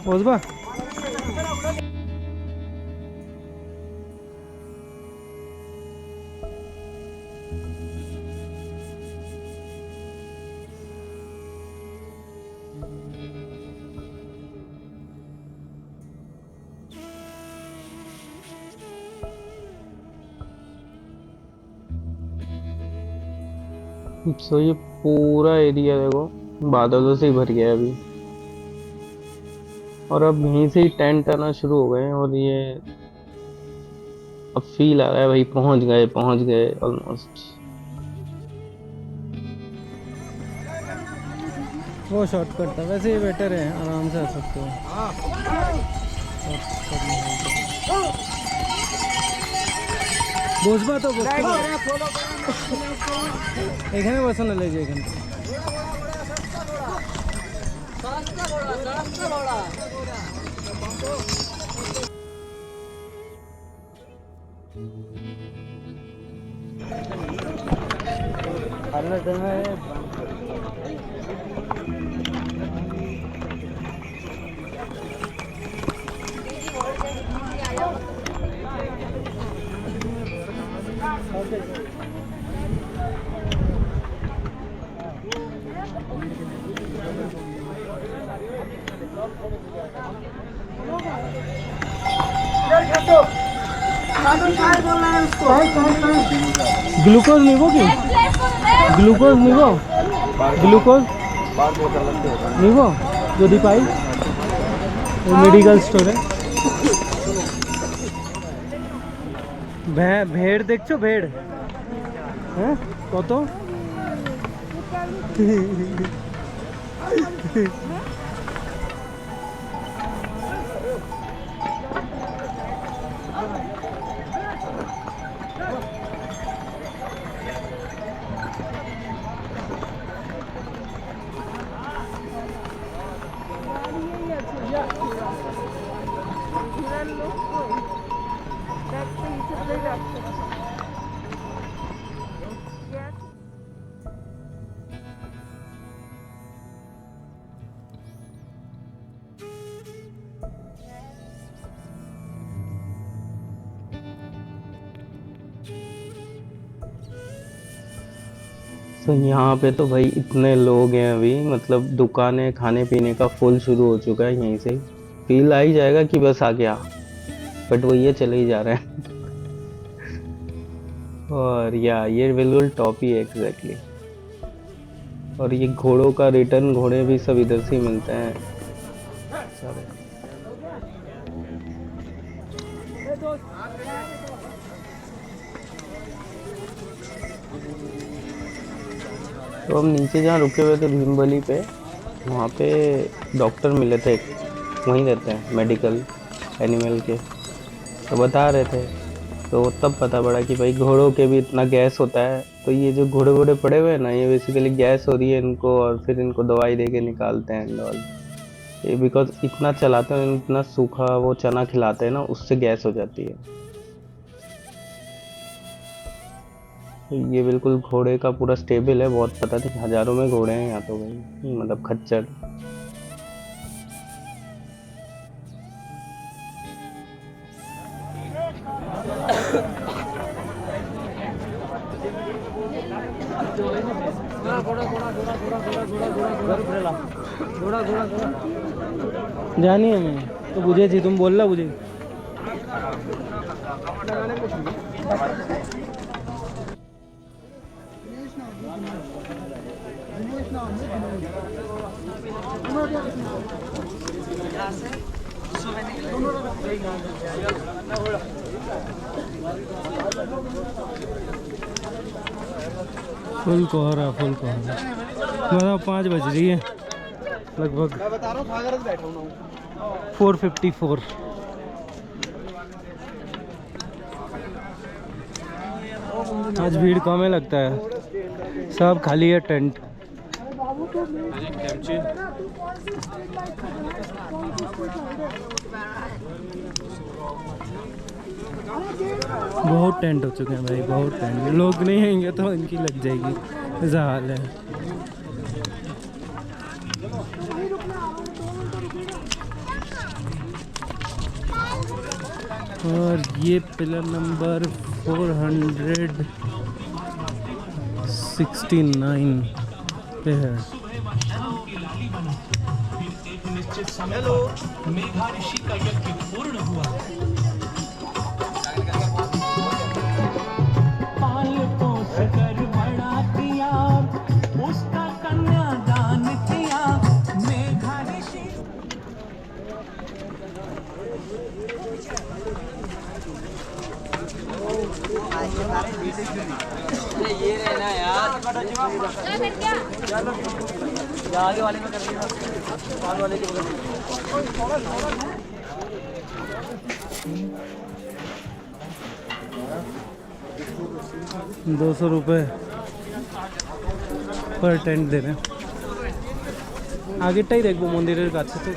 ओजबा तो ये पूरा एरिया देखो बादलों से ही भर गया है अभी, और अब यहीं से ही टेंट आना शुरू हो गए हैं, और ये अब फील आ रहा है भाई पहुंच गए ऑलमोस्ट। वो शॉर्टकट था, वैसे ये बेटर है, आराम से आ सकते हो। বসবা তো এখানে বসো না, লেগে এখানে ग्लूकोज निबो কি গ্লুকোজ নিব যদি পাই মেডিকেল স্টোরে। ভেড় দেখছো, ভেড় হ্যাঁ কত तो यहाँ पे तो भाई इतने लोग हैं अभी, मतलब दुकानें खाने पीने का फुल शुरू हो चुका है यहीं से ही। फील आ ही जाएगा कि बस आ गया, बट वो ये चले ही जा रहे हैं। और ये बिल्कुल टॉप ही है एग्जैक्टली। और ये घोड़ों का रिटर्न घोड़े भी सब इधर से ही मिलते हैं सारे। तो हम नीचे जहाँ रुके हुए थे भीमबली पे, वहाँ पे डॉक्टर मिले थे, वहीं रहते हैं मेडिकल एनिमल के, तो बता रहे थे। तो तब पता पड़ा कि भाई घोड़ों के भी इतना गैस होता है। तो ये जो घोड़े घोड़े पड़े हुए हैं ना, ये बेसिकली गैस हो रही है इनको, और फिर इनको दवाई दे के निकालते हैं एंड ऑल। ये बिकॉज इतना चलाते हैं, इतना सूखा वो चना खिलाते हैं ना, उससे गैस हो जाती है। ये बिल्कुल घोड़े का पूरा स्टेबल है, बहुत पता नहीं हजारों में घोड़े हैं यहाँ तो भाई, मतलब खच्चर। जानी है मैं तो बुझे थी, तुम बोल रहा बुझे। फुल कोहरा, फुल कोहरा। मतलब 5 बज रही है लगभग। मैं बता रहा हूँ, सागर बैठा हूँ 4:54। आज भीड़ कम है लगता है, सब खाली है टेंट। बहुत टेंट हो चुके हैं भाई, बहुत टेंट। लोग नहीं आएंगे तो इनकी लग जाएगी, ऐसा हाल है। और ये पिलर नंबर 469 पे है। हेलो, मेघा ऋषि का यज्ञ पूर्ण हुआ। पाल पोस कर बड़ा किया, उसका कन्यादान किया मेघा ऋषि। ये रहना यार, आगे वाले में कर दिया, आगे वाले के 200 रुपये पर टेंट दे रहे हैं। আগেরটাই দেখবো মন্দিরের কাছে তো।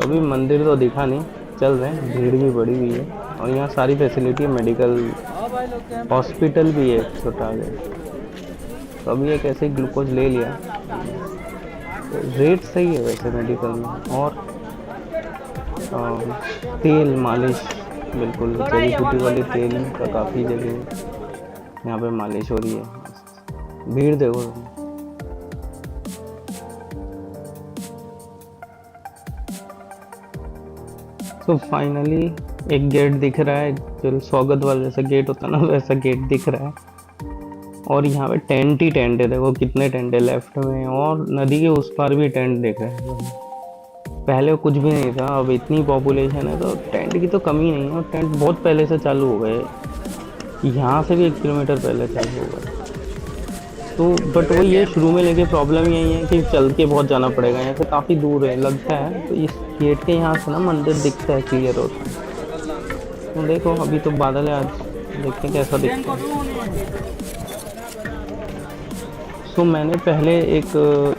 अभी मंदिर तो दिखा नहीं, चल रहे हैं, भीड़ भी बड़ी हुई है। और यहाँ सारी फैसिलिटी है, मेडिकल हॉस्पिटल भी है छोटा आगे। तो अभी एक ऐसे ही ग्लूकोज ले लिया, तो रेट सही है वैसे मेडिकल में। और तेल मालिश बिल्कुल जड़ी बूटी वाली तेल का काफ़ी जगह यहाँ पे मालिश हो रही है। भीड़ देखो। तो फाइनली एक गेट दिख रहा है, जो स्वागत वाला जैसा गेट होता है ना, वैसा गेट दिख रहा है। और यहाँ पे टेंट ही टेंट है, देखो कितने टेंट है लेफ्ट में, और नदी के उस पार भी टेंट दिख रहे हैं। पहले कुछ भी नहीं था, अब इतनी पॉपुलेशन है तो टेंट की तो कमी नहीं है। और टेंट बहुत पहले से चालू हो गए, यहाँ से भी 1 किलोमीटर पहले चालू हो गए। तो बट वो ये शुरू में लेके प्रॉब्लम यही है कि चल के बहुत जाना पड़ेगा, यहाँ से काफ़ी दूर है लगता है। तो इस गेट के यहाँ से ना मंदिर दिखता है, क्लियर होता है। तो देखो अभी तो बादल है, आज देखते हैं कैसा दिखता है। तो मैंने पहले एक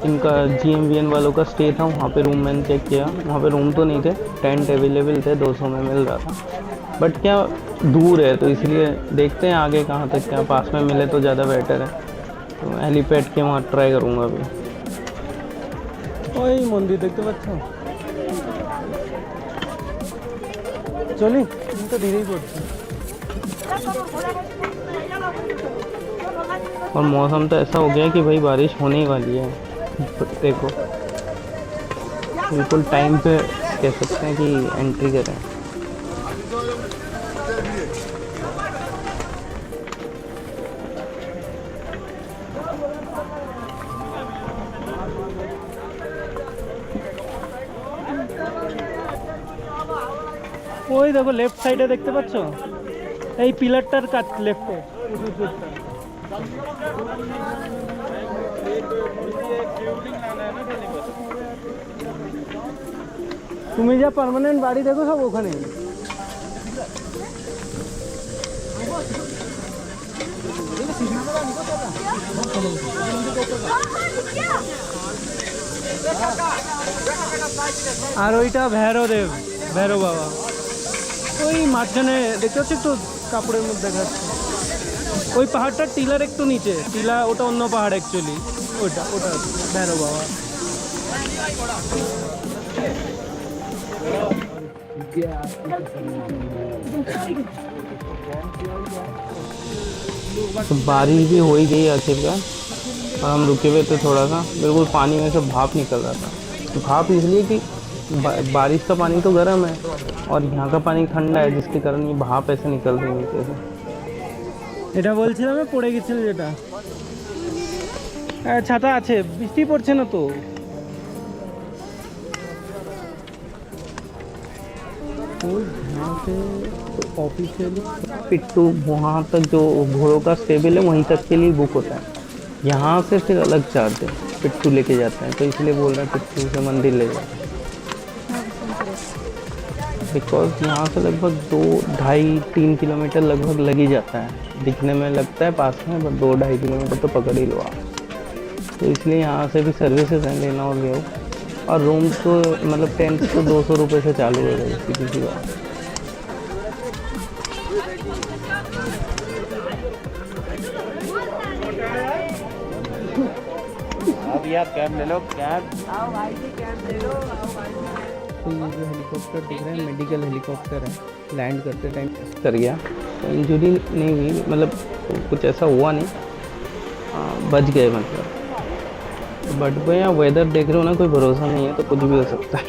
इनका GMVN वालों का स्टे था, वहाँ पे रूम मैंने चेक किया, वहाँ पे रूम तो नहीं थे, टेंट अवेलेबल थे, 200 में मिल रहा था। बट क्या दूर है, तो इसलिए देखते हैं आगे कहाँ तक, क्या पास में मिले तो ज़्यादा बेटर है। तो हेलीपैड के वहाँ ट्राई करूँगा अभी। ওই মন্দির দেখতে পাচ্ছ, চলি তো ধীরেই পড়ছি। और मौसम तो ऐसा हो गया है कि भाई बारिश होने ही वाली है। देखो बिल्कुल टाइम पे कह सकते हैं कि एंट्री करें। ওই দেখো লেফট সাইডে দেখতে পাচ্ছ, এই পিলারটার কাট লেফটে। তুমি যা পার্মানেন্ট বাড়ি দেখো সব ওখানে। আর ওইটা ভৈরব বাবা, ওই মাঝখানে দেখতে হচ্ছে একটু কাপড়ের মধ্যে দেখাচ্ছে। ওই পাহাড়টার টিলার একটু নিচে, টিলা ওটা অন্য পাহাড় অ্যাকচুয়ালি, ওটা ভৈরব বাবা। तो बारिश भी हो ही गई आखिरकार, और हम रुके हुए थे थोड़ा सा। बिल्कुल पानी में से भाप निकल रहा था। भाप इसलिए कि बारिश का पानी तो गर्म है और यहाँ का पानी ठंडा है, जिसके कारण ये भाप ऐसे निकल रही है नीचे से। এটা বলছিলাম পড়ে গেছিল যেটা। ছাতা আছে, বৃষ্টি পড়ছে না তো। यहाँ पे ऑफिशियली पिट्टू वहाँ तक जो घोड़ों का स्टेबल है वहीं तक के लिए बुक होता है। यहाँ से फिर अलग चार्ज है, पिट्टू लेके जाते हैं, तो इसलिए बोल रहे हैं पिट्टू से मंदिर ले जाते हैं। बिकॉज यहाँ से लगभग 2-2.5-3 किलोमीटर लगभग लग ही जाता है। दिखने में लगता है पास में, बट 2-2.5 किलोमीटर तो पकड़ ही लो आप। तो इसलिए यहाँ से भी सर्विसेज हैं, लेना और ले। और रूम तो मतलब टेंट तो 200 रुपये से चालू है भाई, सीधी सी बात। अब यार कैब ले लो, कैब। तो ये जो हेलीकॉप्टर दिख रहा है मेडिकल हेलीकॉप्टर है। लैंड करते टाइम कर गया, तो इंजरी नहीं हुई, मतलब कुछ ऐसा हुआ नहीं, बच गए मतलब। बट भाई यहाँ वेदर देख रहे हो ना, कोई भरोसा नहीं है, तो कुछ भी हो सकता है।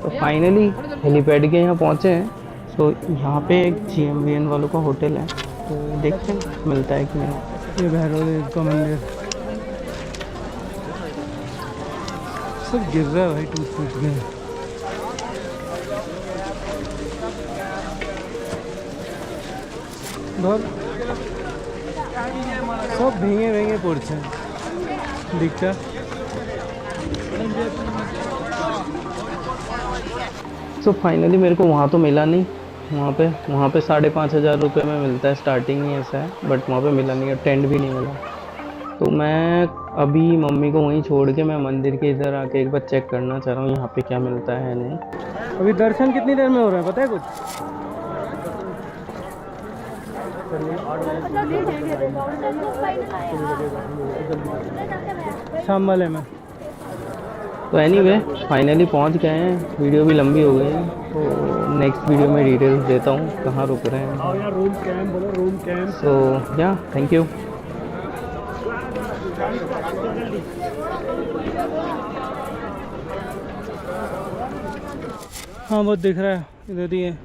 तो फाइनली हेलीपैड के यहाँ पहुँचे हैं। तो यहाँ पे एक GMVN वालों का होटल है, तो देखते हैं मिलता है कि नहीं। ये भैरव देव का मंदिर सब गिर रहा है भाई, टूट गया। सब ভেঙে পড়ছে দিকটা। सो फाइनली मेरे को वहाँ तो मिला नहीं। वहाँ पे 5,500 रुपये में मिलता है, स्टार्टिंग ही ऐसा है, बट वहाँ पे मिला नहीं, और टेंट भी नहीं मिला। तो मैं अभी मम्मी को वहीं छोड़ के मैं मंदिर के इधर आके एक बार चेक करना चाह रहा हूँ यहाँ पे क्या मिलता है नहीं। अभी दर्शन कितनी देर में हो रहा है पता है कुछ? शाम वाले में। तो एनीवे फाइनली पहुँच गए हैं। वीडियो भी लंबी हो गई है, तो नेक्स्ट वीडियो में डिटेल्स देता हूँ कहाँ रुक रहे हैं। सो या थैंक यू। हाँ बहुत दिख रहा है, इधर ही है।